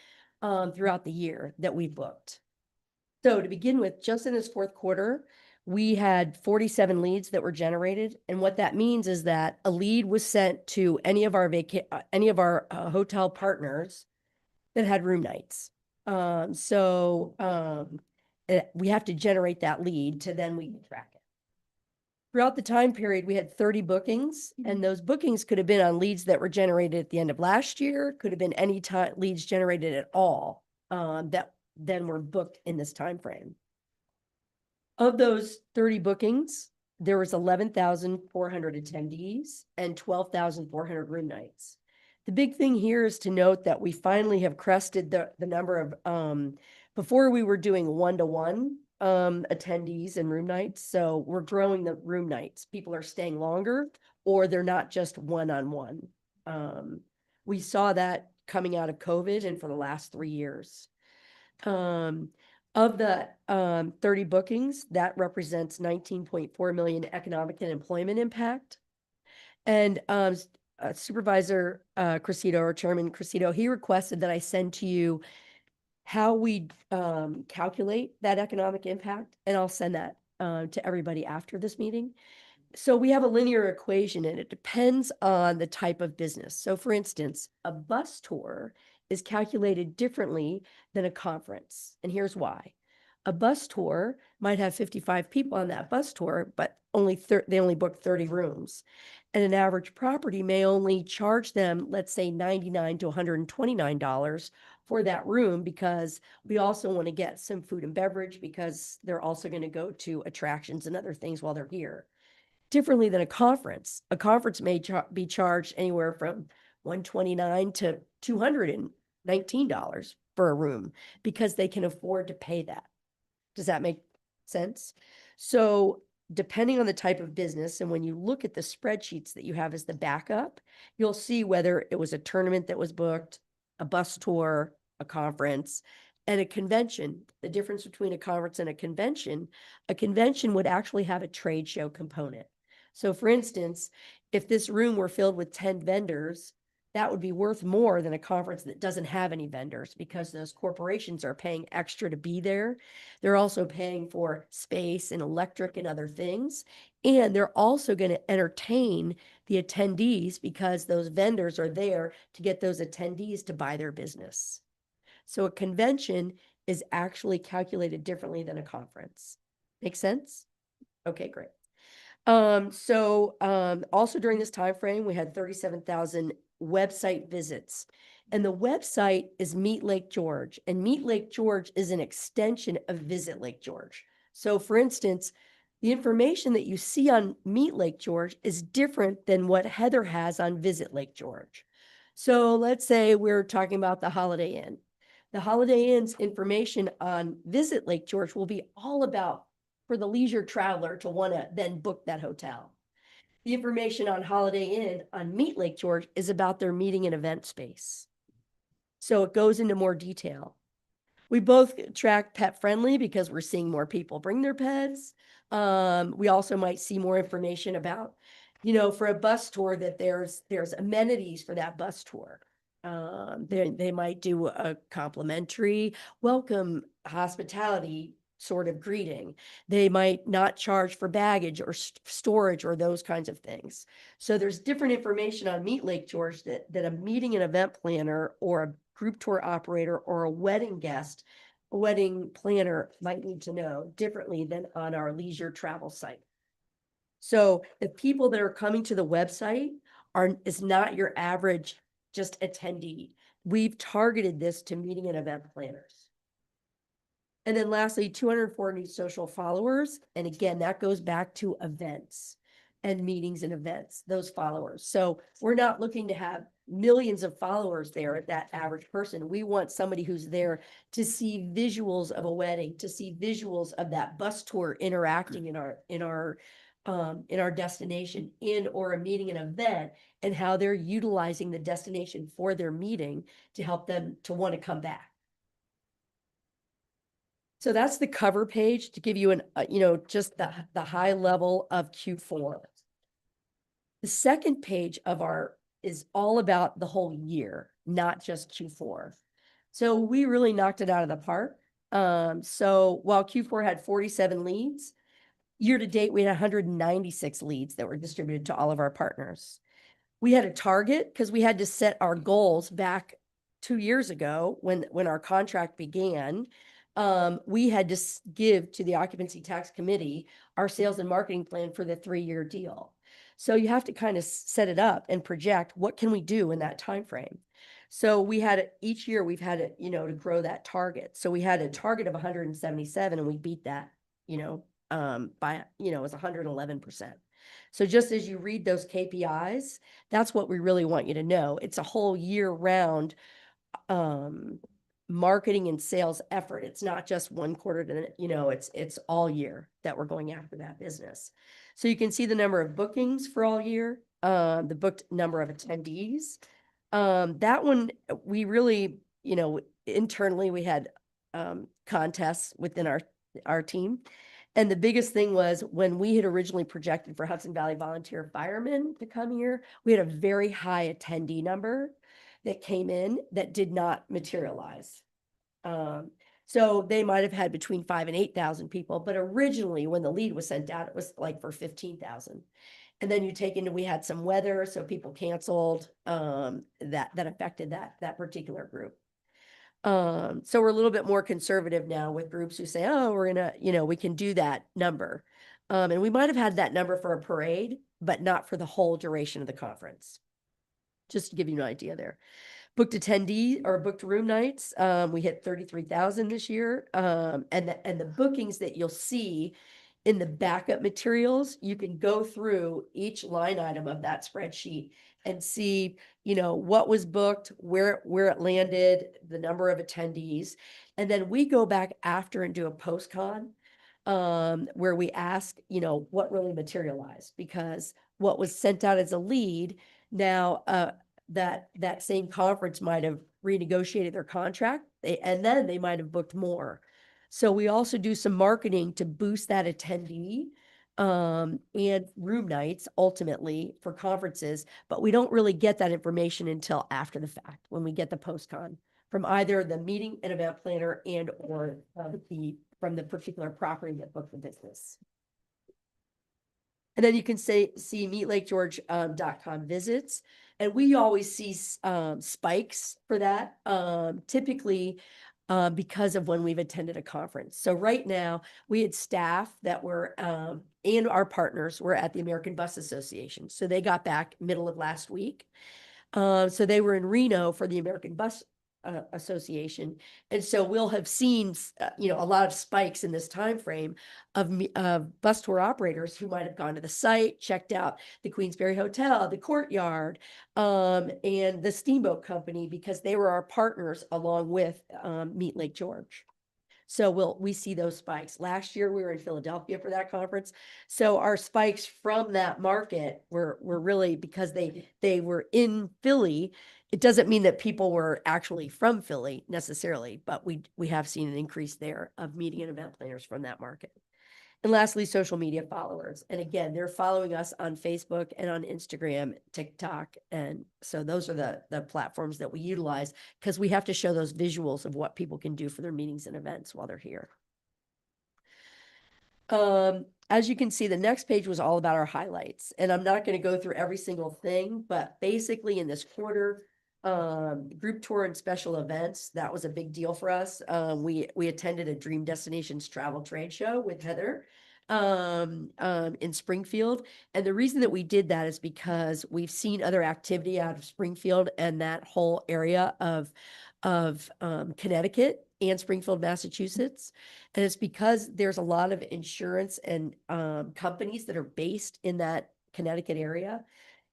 throughout the year that we booked. So to begin with, just in this fourth quarter, we had 47 leads that were generated. And what that means is that a lead was sent to any of our hotel partners that had room nights. We have to generate that lead to then we can track it. Throughout the time period, we had 30 bookings, and those bookings could have been on leads that were generated at the end of last year, could have been any time leads generated at all that then were booked in this time frame. Of those 30 bookings, there was 11,400 attendees and 12,400 room nights. The big thing here is to note that we finally have crested the number of, before we were doing 1-to-1 attendees and room nights. So we're growing the room nights. People are staying longer, or they're not just one-on-one. We saw that coming out of COVID and for the last 3 years. Of the 30 bookings, that represents 19.4 million economic and employment impact. And Supervisor Cressito, or Chairman Cressito, he requested that I send to you how we calculate that economic impact, and I'll send that to everybody after this meeting. So we have a linear equation, and it depends on the type of business. So for instance, a bus tour is calculated differently than a conference. And here's why. A bus tour might have 55 people on that bus tour, but they only book 30 rooms. And an average property may only charge them, let's say $99 to $129 for that room, because we also want to get some food and beverage, because they're also going to go to attractions and other things while they're here. Differently than a conference. A conference may be charged anywhere from $129 to $219 for a room because they can afford to pay that. Does that make sense? So depending on the type of business, and when you look at the spreadsheets that you have as the backup, you'll see whether it was a tournament that was booked, a bus tour, a conference, and a convention. The difference between a conference and a convention would actually have a trade show component. So for instance, if this room were filled with 10 vendors, that would be worth more than a conference that doesn't have any vendors because those corporations are paying extra to be there. They're also paying for space and electric and other things. And they're also going to entertain the attendees because those vendors are there to get those attendees to buy their business. So a convention is actually calculated differently than a conference. Make sense? Okay, great. Also during this time frame, we had 37,000 website visits. And the website is Meet Lake George, and Meet Lake George is an extension of Visit Lake George. So for instance, the information that you see on Meet Lake George is different than what Heather has on Visit Lake George. So let's say we're talking about the Holiday Inn. The Holiday Inn's information on Visit Lake George will be all about for the leisure traveler to want to then book that hotel. The information on Holiday Inn on Meet Lake George is about their meeting and event space. So it goes into more detail. We both track pet friendly because we're seeing more people bring their pets. We also might see more information about, for a bus tour that there's amenities for that bus tour. They might do a complimentary welcome hospitality sort of greeting. They might not charge for baggage or storage or those kinds of things. So there's different information on Meet Lake George that a meeting and event planner or a group tour operator or a wedding planner might need to know differently than on our leisure travel site. So the people that are coming to the website is not your average just attendee. We've targeted this to meeting and event planners. And then lastly, 204 new social followers. And again, that goes back to events and meetings and events, those followers. So we're not looking to have millions of followers there at that average person. We want somebody who's there to see visuals of a wedding, to see visuals of that bus tour interacting in our destination or a meeting, an event, and how they're utilizing the destination for their meeting to help them to want to come back. So that's the cover page to give you just the high level of Q4. The second page is all about the whole year, not just Q4. So we really knocked it out of the park. So while Q4 had 47 leads, year to date, we had 196 leads that were distributed to all of our partners. We had a target because we had to set our goals back 2 years ago when our contract began. We had to give to the Occupancy Tax Committee our sales and marketing plan for the 3-year deal. So you have to kind of set it up and project what can we do in that time frame. So each year we've had it, to grow that target. So we had a target of 177 and we beat that, by, it was 111%. So just as you read those KPIs, that's what we really want you to know. It's a whole year round marketing and sales effort. It's not just one quarter to, it's all year that we're going after that business. So you can see the number of bookings for all year, the booked number of attendees. That one, we really, internally we had contests within our team. And the biggest thing was when we had originally projected for Hudson Valley Volunteer Firemen to come here, we had a very high attendee number that came in that did not materialize. So they might have had between 5,000 and 8,000 people, but originally when the lead was sent out, it was like for 15,000. And then we had some weather, so people canceled, that affected that particular group. So we're a little bit more conservative now with groups who say, oh, we're gonna, we can do that number. And we might have had that number for a parade, but not for the whole duration of the conference. Just to give you an idea there. Booked attendee or booked room nights, we hit 33,000 this year. And the bookings that you'll see in the backup materials, you can go through each line item of that spreadsheet and see, what was booked, where it landed, the number of attendees. And then we go back after and do a post-con, where we ask, what really materialized, because what was sent out as a lead, now, that same conference might have renegotiated their contract, and then they might have booked more. So we also do some marketing to boost that attendee, and room nights ultimately for conferences, but we don't really get that information until after the fact, when we get the post-con from either the meeting and event planner and or from the particular property that booked the business. And then you can see meetlakegeorge.com visits. And we always see spikes for that, typically because of when we've attended a conference. So right now, we had staff that were, and our partners were at the American Bus Association. So they got back middle of last week. So they were in Reno for the American Bus Association. And so we'll have seen, a lot of spikes in this time frame of bus tour operators who might have gone to the site, checked out the Queensberry Hotel, the Courtyard, and the Steamboat Company, because they were our partners along with Meet Lake George. So we see those spikes. Last year we were in Philadelphia for that conference. So our spikes from that market were really because they were in Philly. It doesn't mean that people were actually from Philly necessarily, but we have seen an increase there of meeting and event planners from that market. And lastly, social media followers. And again, they're following us on Facebook and on Instagram, TikTok. And so those are the platforms that we utilize, because we have to show those visuals of what people can do for their meetings and events while they're here. As you can see, the next page was all about our highlights. And I'm not going to go through every single thing, but basically in this quarter, group tour and special events, that was a big deal for us. We attended a Dream Destinations travel trade show with Heather in Springfield. And the reason that we did that is because we've seen other activity out of Springfield and that whole area of Connecticut and Springfield, Massachusetts. And it's because there's a lot of insurance and companies that are based in that Connecticut area.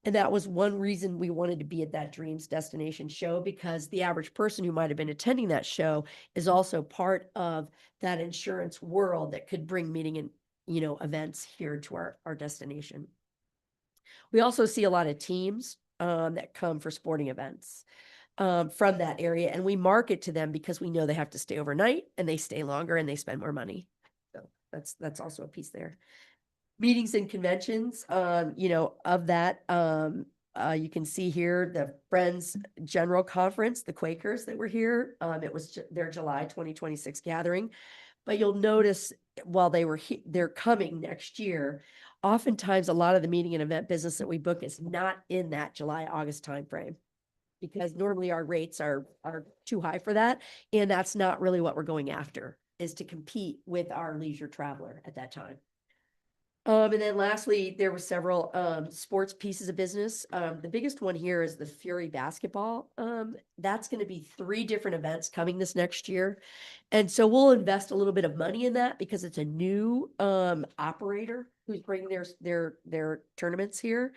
And that was one reason we wanted to be at that Dreams Destination show, because the average person who might have been attending that show is also part of that insurance world that could bring meeting and, events here to our destination. We also see a lot of teams that come for sporting events from that area, and we market to them because we know they have to stay overnight and they stay longer and they spend more money. So that's also a piece there. Meetings and conventions, of that, you can see here the Friends General Conference, the Quakers that were here. It was their July 2026 gathering. But you'll notice while they're coming next year, oftentimes a lot of the meeting and event business that we book is not in that July, August timeframe, because normally our rates are too high for that. And that's not really what we're going after, is to compete with our leisure traveler at that time. And then lastly, there were several sports pieces of business. The biggest one here is the Fury basketball. That's going to be 3 different events coming this next year. And so we'll invest a little bit of money in that because it's a new operator who's bringing their tournaments here.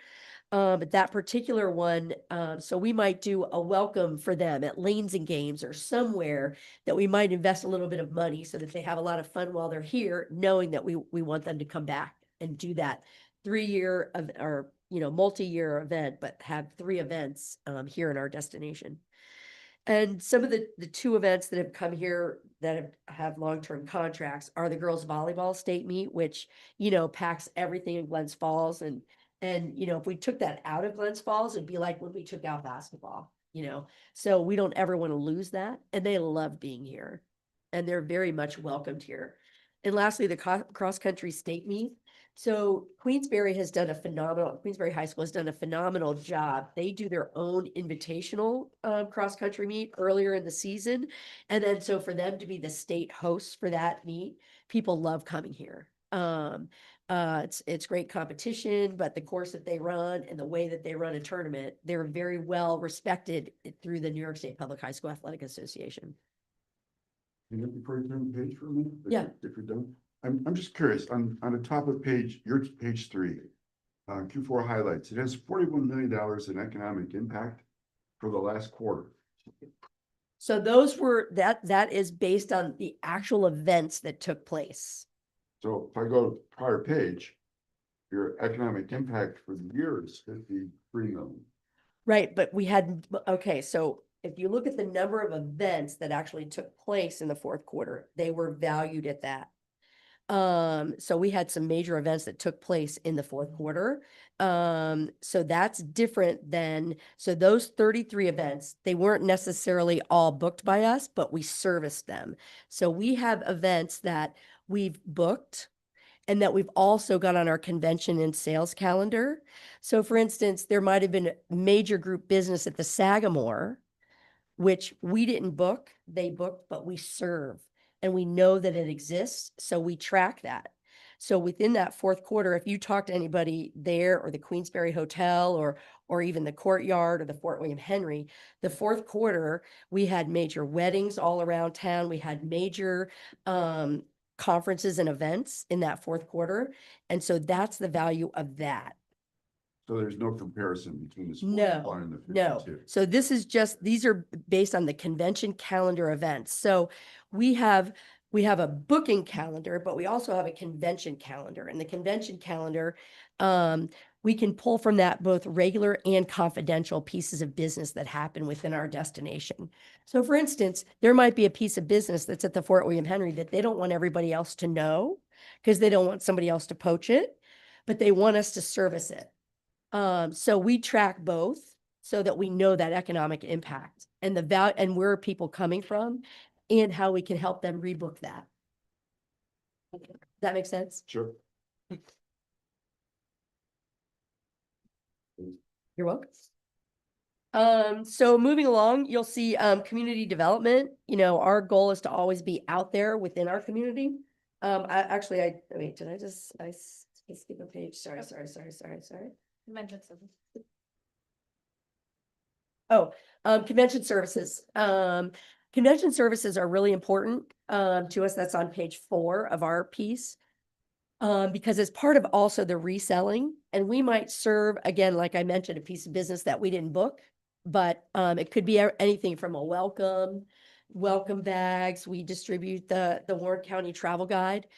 But that particular one, so we might do a welcome for them at Lanes and Games or somewhere that we might invest a little bit of money so that they have a lot of fun while they're here, knowing that we want them to come back and do that 3-year or multi-year event, but have 3 events here in our destination. And some of the 2 events that have come here that have long-term contracts are the girls volleyball state meet, which packs everything in Glens Falls, and if we took that out of Glens Falls, it'd be like when we took out basketball. So we don't ever want to lose that, and they love being here, and they're very much welcomed here. And lastly, the cross-country state meet. So Queensberry High School has done a phenomenal job. They do their own invitational cross-country meet earlier in the season. And then so for them to be the state hosts for that meet, people love coming here. It's great competition, but the course that they run and the way that they run a tournament, they're very well respected through the New York State Public High School Athletic Association. Can you turn the page for me? Yeah. If you're done. I'm just curious, on the top of page, your page 3, Q4 highlights, it has $41 million in economic impact for the last quarter. So those were, that is based on the actual events that took place. So if I go to the prior page, your economic impact for the year is 53 million. Right, but we had, okay, so if you look at the number of events that actually took place in the fourth quarter, they were valued at that. So we had some major events that took place in the fourth quarter. So that's different than, so those 33 events, they weren't necessarily all booked by us, but we serviced them. So we have events that we've booked and that we've also got on our convention and sales calendar. So for instance, there might have been a major group business at the Sagamore, which we didn't book, they booked, but we serve. And we know that it exists, so we track that. So within that fourth quarter, if you talk to anybody there or the Queensberry Hotel or even the Courtyard or the Fort William Henry, the fourth quarter, we had major weddings all around town. We had major conferences and events in that fourth quarter. And so that's the value of that. So there's no comparison between the No, 41 and the No, 52. so this is just, these are based on the convention calendar events. So we have a booking calendar, but we also have a convention calendar. And the convention calendar, we can pull from that both regular and confidential pieces of business that happen within our destination. So for instance, there might be a piece of business that's at the Fort William Henry that they don't want everybody else to know because they don't want somebody else to poach it, but they want us to service it. So we track both so that we know that economic impact and the value and where are people coming from and how we can help them rebook that. Does that make sense? Sure. You're welcome. So moving along, you'll see, community development. You know, our goal is to always be out there within our community. Wait, did I skip a page? Sorry. Convention service. Oh, convention services. Convention services are really important to us. That's on page 4 of our piece. Because it's part of also the reselling, and we might serve, again, like I mentioned, a piece of business that we didn't book, but it could be anything from a welcome bags. We distribute the Warren County Travel Guide.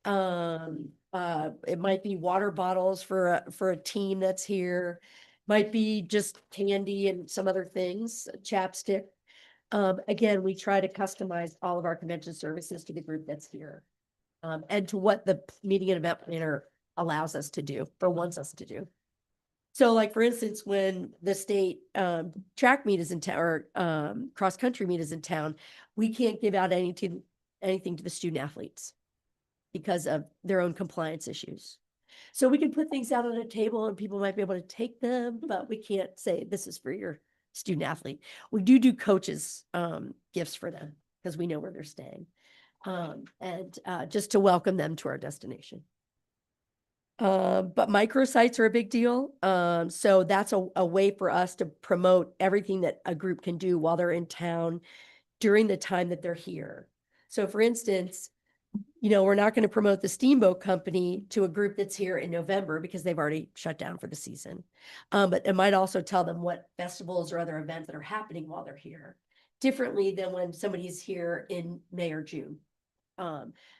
It might be water bottles for a team that's here. Might be just candy and some other things, chapstick. Again, we try to customize all of our convention services to the group that's here. And to what the meeting and event planner allows us to do or wants us to do. So like, for instance, when the state track meet is in town or cross-country meet is in town, we can't give out anything to the student athletes because of their own compliance issues. So we can put things out on a table and people might be able to take them, but we can't say this is for your student athlete. We do coaches gifts for them because we know where they're staying. And just to welcome them to our destination. But microsites are a big deal. So that's a way for us to promote everything that a group can do while they're in town during the time that they're here. So for instance, you know, we're not going to promote the Steamboat Company to a group that's here in November because they've already shut down for the season. But it might also tell them what festivals or other events that are happening while they're here, differently than when somebody's here in May or June.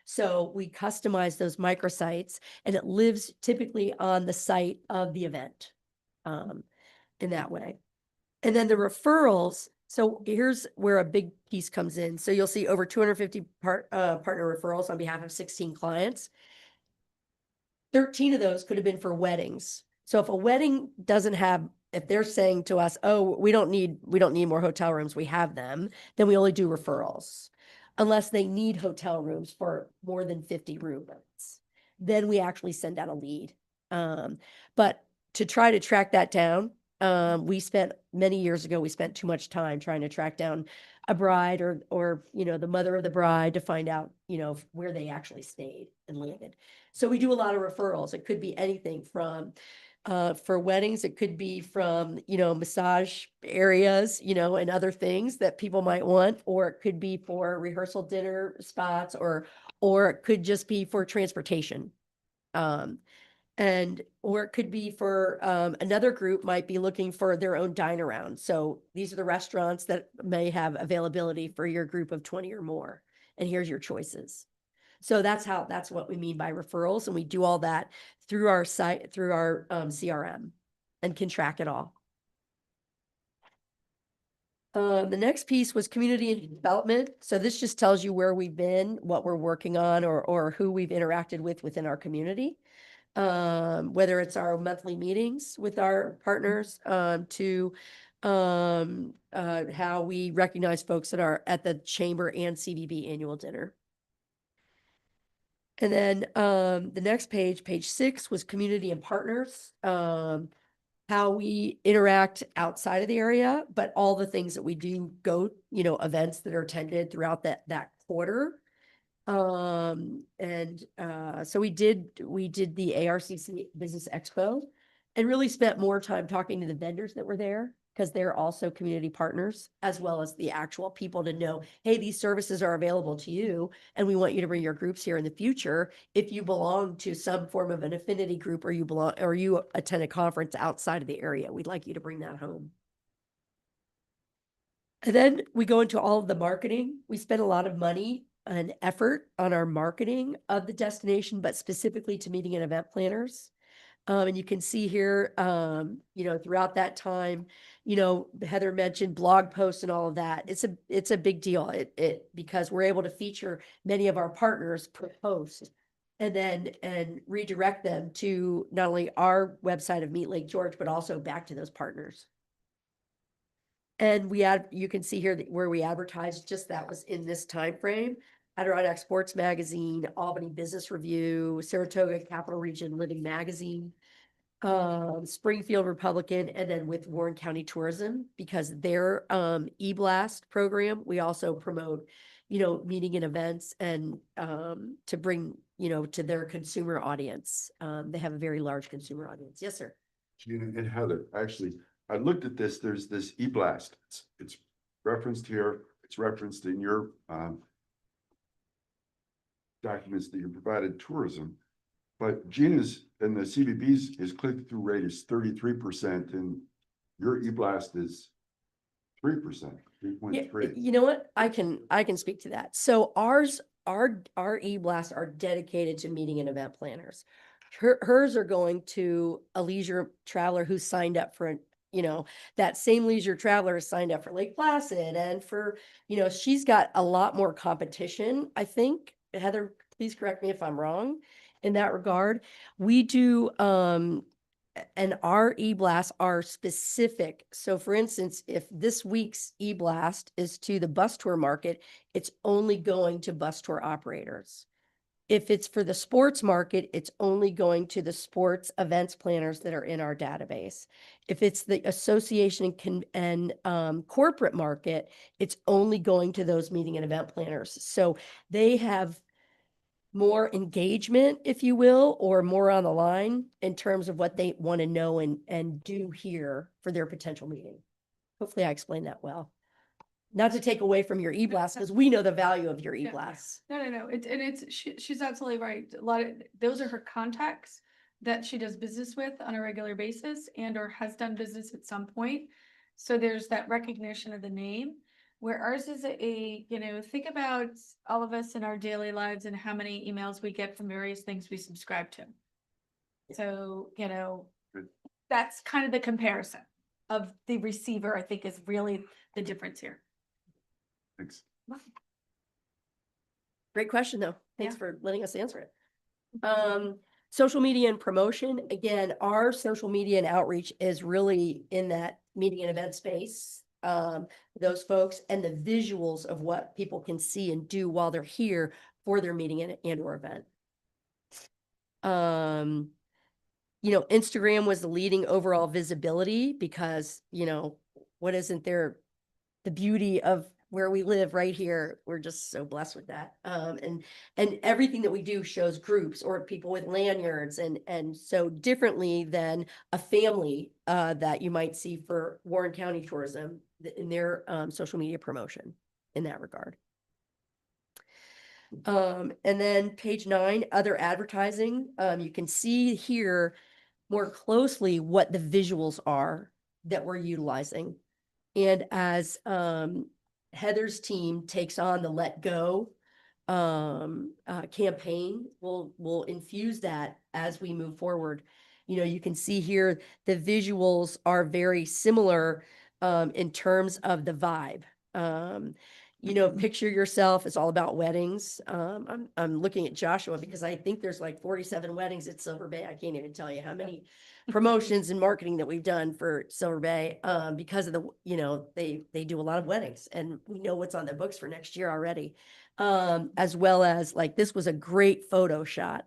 So we customize those microsites and it lives typically on the site of the event, in that way. And then the referrals. So here's where a big piece comes in. So you'll see over 250 partner referrals on behalf of 16 clients. 13 of those could have been for weddings. So if a wedding doesn't have, if they're saying to us, oh, we don't need more hotel rooms, we have them, then we only do referrals. Unless they need hotel rooms for more than 50 rooms, then we actually send out a lead. But to try to track that down, many years ago, we spent too much time trying to track down a bride or, you know, the mother of the bride to find out, you know, where they actually stayed and landed. So we do a lot of referrals. It could be anything from, for weddings, it could be from, you know, massage areas, you know, and other things that people might want, or it could be for rehearsal dinner spots or or it could just be for transportation. Or it could be for, another group might be looking for their own dine around. So these are the restaurants that may have availability for your group of 20 or more. And here's your choices. So that's what we mean by referrals. And we do all that through our site, through our, CRM, and can track it all. The next piece was community development. So this just tells you where we've been, what we're working on, or who we've interacted with within our community. Whether it's our monthly meetings with our partners, to how we recognize folks that are at the chamber and CVB annual dinner. And then the next page, page 6, was community and partners. How we interact outside of the area, but all the things that we do go, events that are attended throughout that quarter. So we did the ARCC Business Expo and really spent more time talking to the vendors that were there, because they're also community partners, as well as the actual people to know, hey, these services are available to you, and we want you to bring your groups here in the future. If you belong to some form of an affinity group, or you attend a conference outside of the area, we'd like you to bring that home. And then we go into all of the marketing. We spend a lot of money and effort on our marketing of the destination, but specifically to meeting and event planners. And you can see here, throughout that time, Heather mentioned blog posts and all of that. It's a big deal. Because we're able to feature many of our partners per post, and redirect them to not only our website of Meet Lake George, but also back to those partners. And you can see here where we advertised, just that was in this time frame. Adirondack Sports Magazine, Albany Business Review, Saratoga Capital Region Living Magazine, Springfield Republican, and then with Warren County Tourism, because their e-blast program, we also promote, meeting and events, and to bring, to their consumer audience. They have a very large consumer audience. Yes, sir. Gina and Heather, actually, I looked at this, there's this e-blast. It's referenced here, it's referenced in your documents that you provided tourism, but Gina's and the CVB's is click-through rate is 33%, and your e-blast is 3%, 3.3. You know what? I can speak to that. So our e-blasts are dedicated to meeting and event planners. Hers are going to a leisure traveler who signed up for that same leisure traveler has signed up for Lake Placid, and for, she's got a lot more competition, I think. Heather, please correct me if I'm wrong in that regard. We do, and our e-blasts are specific. So for instance, if this week's e-blast is to the bus tour market, it's only going to bus tour operators. If it's for the sports market, it's only going to the sports events planners that are in our database. If it's the association and corporate market, it's only going to those meeting and event planners. So they have more engagement, if you will, or more on the line in terms of what they want to know and do here for their potential meeting. Hopefully I explained that well. Not to take away from your e-blast, because we know the value of your e-blasts. No. She's absolutely right. A lot of, those are her contacts that she does business with on a regular basis, and or has done business at some point. So there's that recognition of the name, where ours is think about all of us in our daily lives and how many emails we get from various things we subscribe to. So, that's kind of the comparison of the receiver, I think, is really the difference here. Thanks. Great question, though. Thanks Yeah. for letting us answer it. Social media and promotion. Again, our social media and outreach is really in that meeting and event space. Those folks and the visuals of what people can see and do while they're here for their meeting and or event. Instagram was the leading overall visibility because, what isn't there, the beauty of where we live right here. We're just so blessed with that. And everything that we do shows groups or people with lanyards, and so differently than a family that you might see for Warren County Tourism in their social media promotion in that regard. And then page 9, other advertising, you can see here more closely what the visuals are that we're utilizing. And as Heather's team takes on the Let Go campaign, we'll infuse that as we move forward. You know, you can see here the visuals are very similar in terms of the vibe. You know, picture yourself, it's all about weddings. I'm looking at Joshua because I think there's like 47 weddings at Silver Bay. I can't even tell you how many promotions and marketing that we've done for Silver Bay, because of the, you know, they do a lot of weddings and we know what's on the books for next year already. As well as like, this was a great photo shot.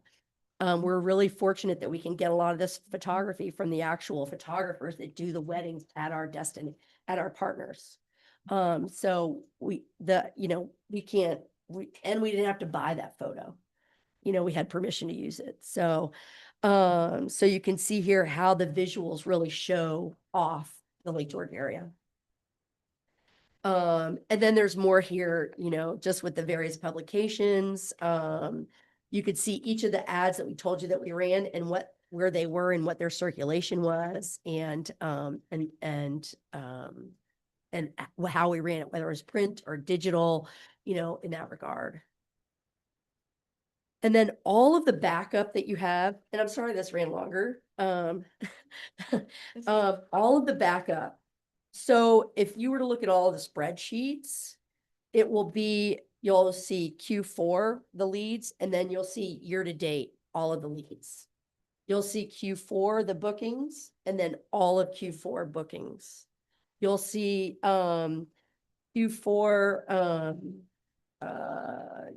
We're really fortunate that we can get a lot of this photography from the actual photographers that do the weddings at our at our partners. So we didn't have to buy that photo. You know, we had permission to use it. So you can see here how the visuals really show off the Lake George area. And then there's more here, you know, just with the various publications. You could see each of the ads that we told you that we ran and where they were and what their circulation was, and how we ran it, whether it was print or digital, you know, in that regard. And then all of the backup that you have, and I'm sorry this ran longer, all of the backup. So if you were to look at all the spreadsheets, it will be, you'll see Q4, the leads, and then you'll see year to date, all of the leads. You'll see Q4, the bookings, and then all of Q4 bookings. You'll see Q4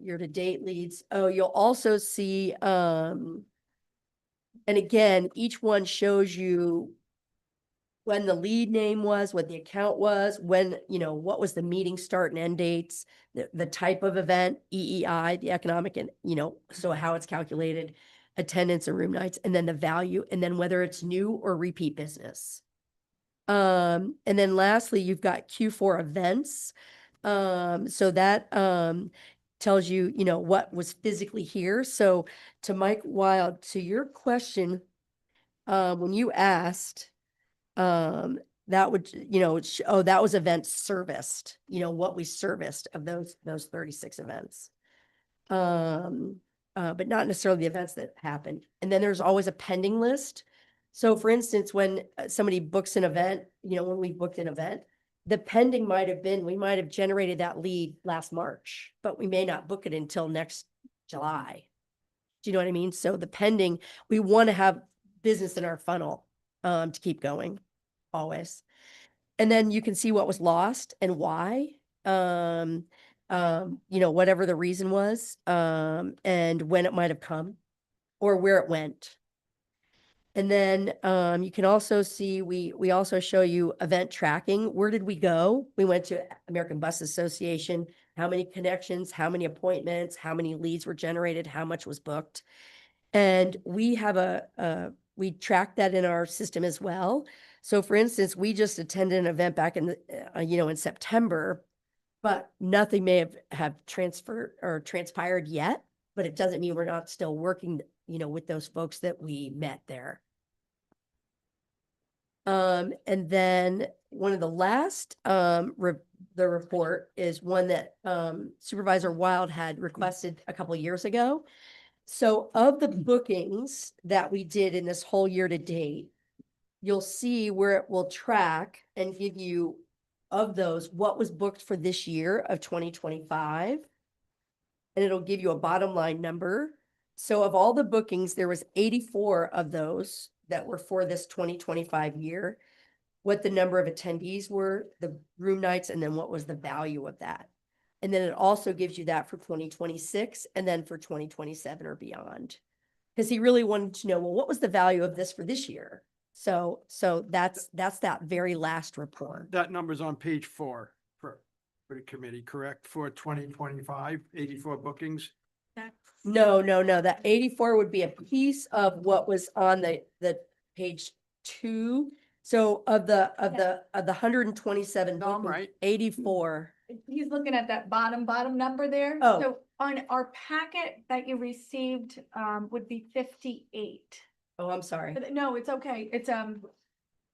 year-to-date leads. Oh, you'll also see and again, each one shows you when the lead name was, what the account was, when, you know, what was the meeting start and end dates, the type of event, EEI, the economic, and, you know, so how it's calculated, attendance and room nights, and then the value, and then whether it's new or repeat business. And then lastly, you've got Q4 events. So that tells you, you know, what was physically here. So to Mike Wild, to your question, when you asked, that would, you know, that was events serviced, you know, what we serviced of those 36 events. But not necessarily the events that happened. And then there's always a pending list. So for instance, when somebody books an event, you know, when we booked an event, the pending might have been, we might have generated that lead last March, but we may not book it until next July. Do you know what I mean? So the pending, we want to have business in our funnel to keep going always. And then you can see what was lost and why, you know, whatever the reason was, and when it might have come or where it went. And then you can also see, we also show you event tracking. Where did we go? We went to American Bus Association. How many connections, how many appointments, how many leads were generated, how much was booked. And we have we track that in our system as well. So for instance, we just attended an event back in the, you know, in September, but nothing may have transferred or transpired yet, but it doesn't mean we're not still working, you know, with those folks that we met there. And then one of the last, the report is one that Supervisor Wild had requested a couple of years ago. So of the bookings that we did in this whole year to date, you'll see where it will track and give you, of those, what was booked for this year of 2025. And it'll give you a bottom line number. So of all the bookings, there was 84 of those that were for this 2025 year, what the number of attendees were, the room nights, and then what was the value of that. And then it also gives you that for 2026 and then for 2027 or beyond. Because he really wanted to know, well, what was the value of this for this year? So that's that very last report. That number's on page 4 for the committee, correct? For 2025, 84 bookings. No, that 84 would be a piece of what was on the page 2. So of the 127, No, I'm right. 84 he's looking at that bottom number there. Oh. So on our packet that you received, would be 58. Oh, I'm sorry. No, it's okay. It's,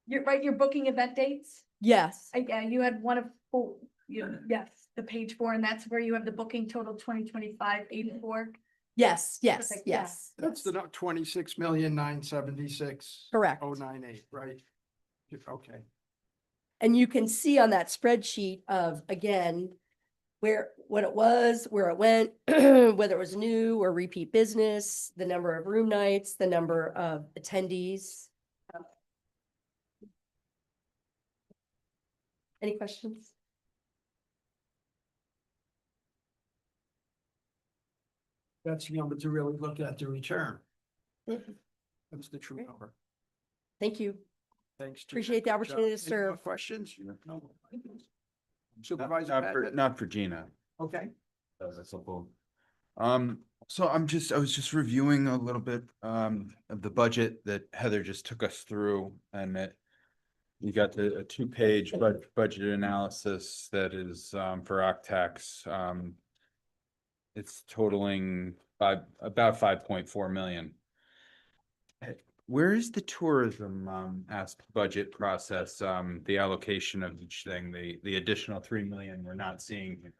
you're right, you're booking event dates. Yes, Yeah, you had one of four, yes, the page 4, and that's where you have the booking total 2025 84. yes, yes, Perfect, yeah. yes. That's the 26,976,098, Correct. right? Okay. And you can see on that spreadsheet of, again, what it was, where it went, whether it was new or repeat business, the number of room nights, the number of attendees. Any questions? That's the number to really look at the return. Mhm. That's the true Great. number. Thank you. Thanks. Gina. Appreciate the Good opportunity job. to Any more serve. questions? No. Supervisor Not for, Patrick? not for Gina. Okay. That's a boom. So I was just reviewing a little bit, of the budget that Heather just took us through, and that you got a 2-page budget analysis that is, for Octax. It's totaling about 5.4 million. Where is the tourism, budget process, the allocation of each thing, the additional 3 million we're not seeing here?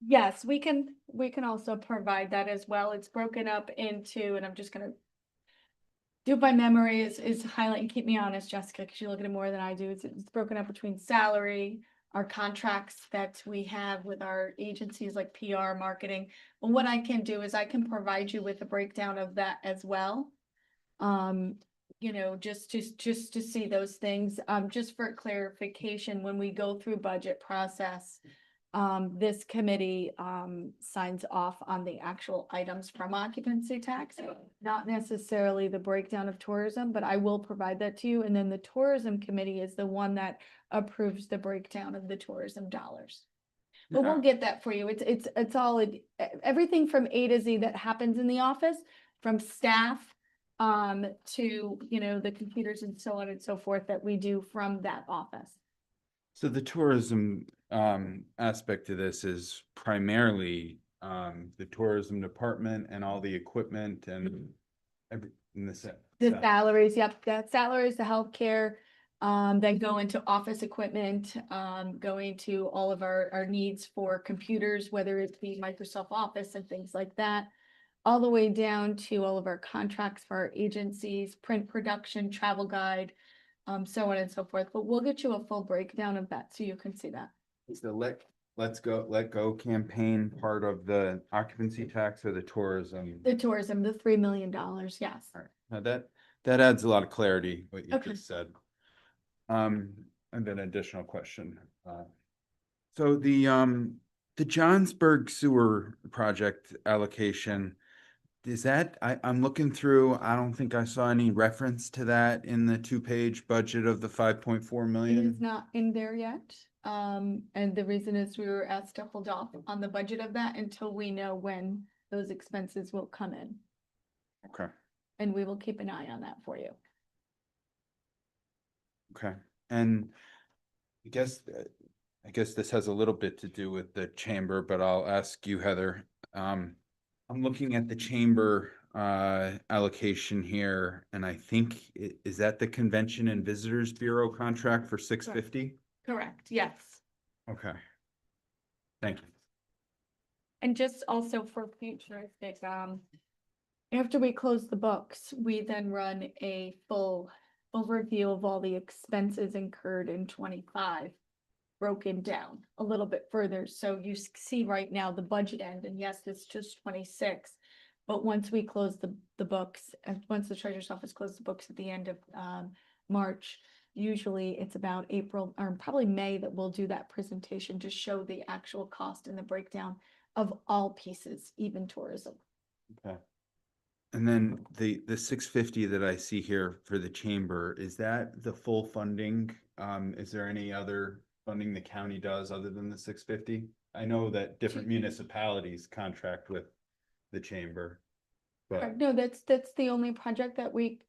Yes, we can also provide that as well. It's broken up into, and I'm just gonna do it by memory is highlight, and keep me honest, Jessica, because you look at it more than I do. It's broken up between salary, our contracts that we have with our agencies like PR, marketing. But what I can do is I can provide you with a breakdown of that as well. Just to see those things, just for clarification, when we go through budget process, this committee, signs off on the actual items from occupancy tax, not necessarily the breakdown of tourism, but I will provide that to you. And then the tourism committee is the one that approves the breakdown of the tourism dollars. But we'll get that for you. It's all, everything from A to Z that happens in the office, from staff, to, the computers and so on and so forth that we do from that office. So the tourism, aspect of this is primarily, the tourism department and all the equipment and in the set. The salaries, yep, the salaries, the healthcare, then go into office equipment, going to all of our needs for computers, whether it be Microsoft Office and things like that. All the way down to all of our contracts for our agencies, print production, travel guide, so on and so forth. But we'll get you a full breakdown of that so you can see that. Is the Let Go campaign part of the occupancy tax or the tourism? The tourism, the $3 million, yes. All right, now that adds a lot of clarity, what you Okay. just said. And then additional question. So the Johnsburg sewer project allocation, is that, I'm looking through, I don't think I saw any reference to that in the 2-page budget of the 5.4 It million. is not in there yet. And the reason is we were asked to hold off on the budget of that until we know when those expenses will come in. Okay, And we will keep an eye on that for you. okay. And I guess this has a little bit to do with the chamber, but I'll ask you, Heather. I'm looking at the chamber allocation here, and I think, is that the Convention and Visitors Bureau contract for 650? Correct, yes. Okay. Thank you. And just also for future, after we close the books, we then run a full overview of all the expenses incurred in 25, broken down a little bit further. So you see right now the budget end, and yes, it's just 26. But once we close the books, and once the treasurer's office closes the books at the end of March, usually it's about April or probably May that we'll do that presentation to show the actual cost and the breakdown of all pieces, even tourism. Okay. And then the 650 that I see here for the chamber, is that the full funding? Is there any other funding the county does other than the 650? I know that different municipalities contract with the chamber. But Correct. No, that's the only project that we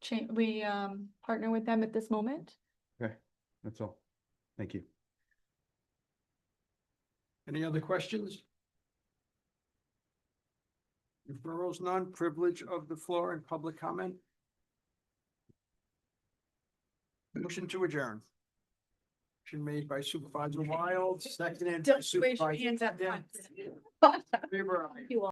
partner with them at this moment. okay, that's all. Thank you. Any other questions? Referrals none, privilege of the floor and public comment. Motion to adjourn. Motion made by Supervisor Wild, seconded by Don't raise your Supervisor. hands up. Dent. Favor aye.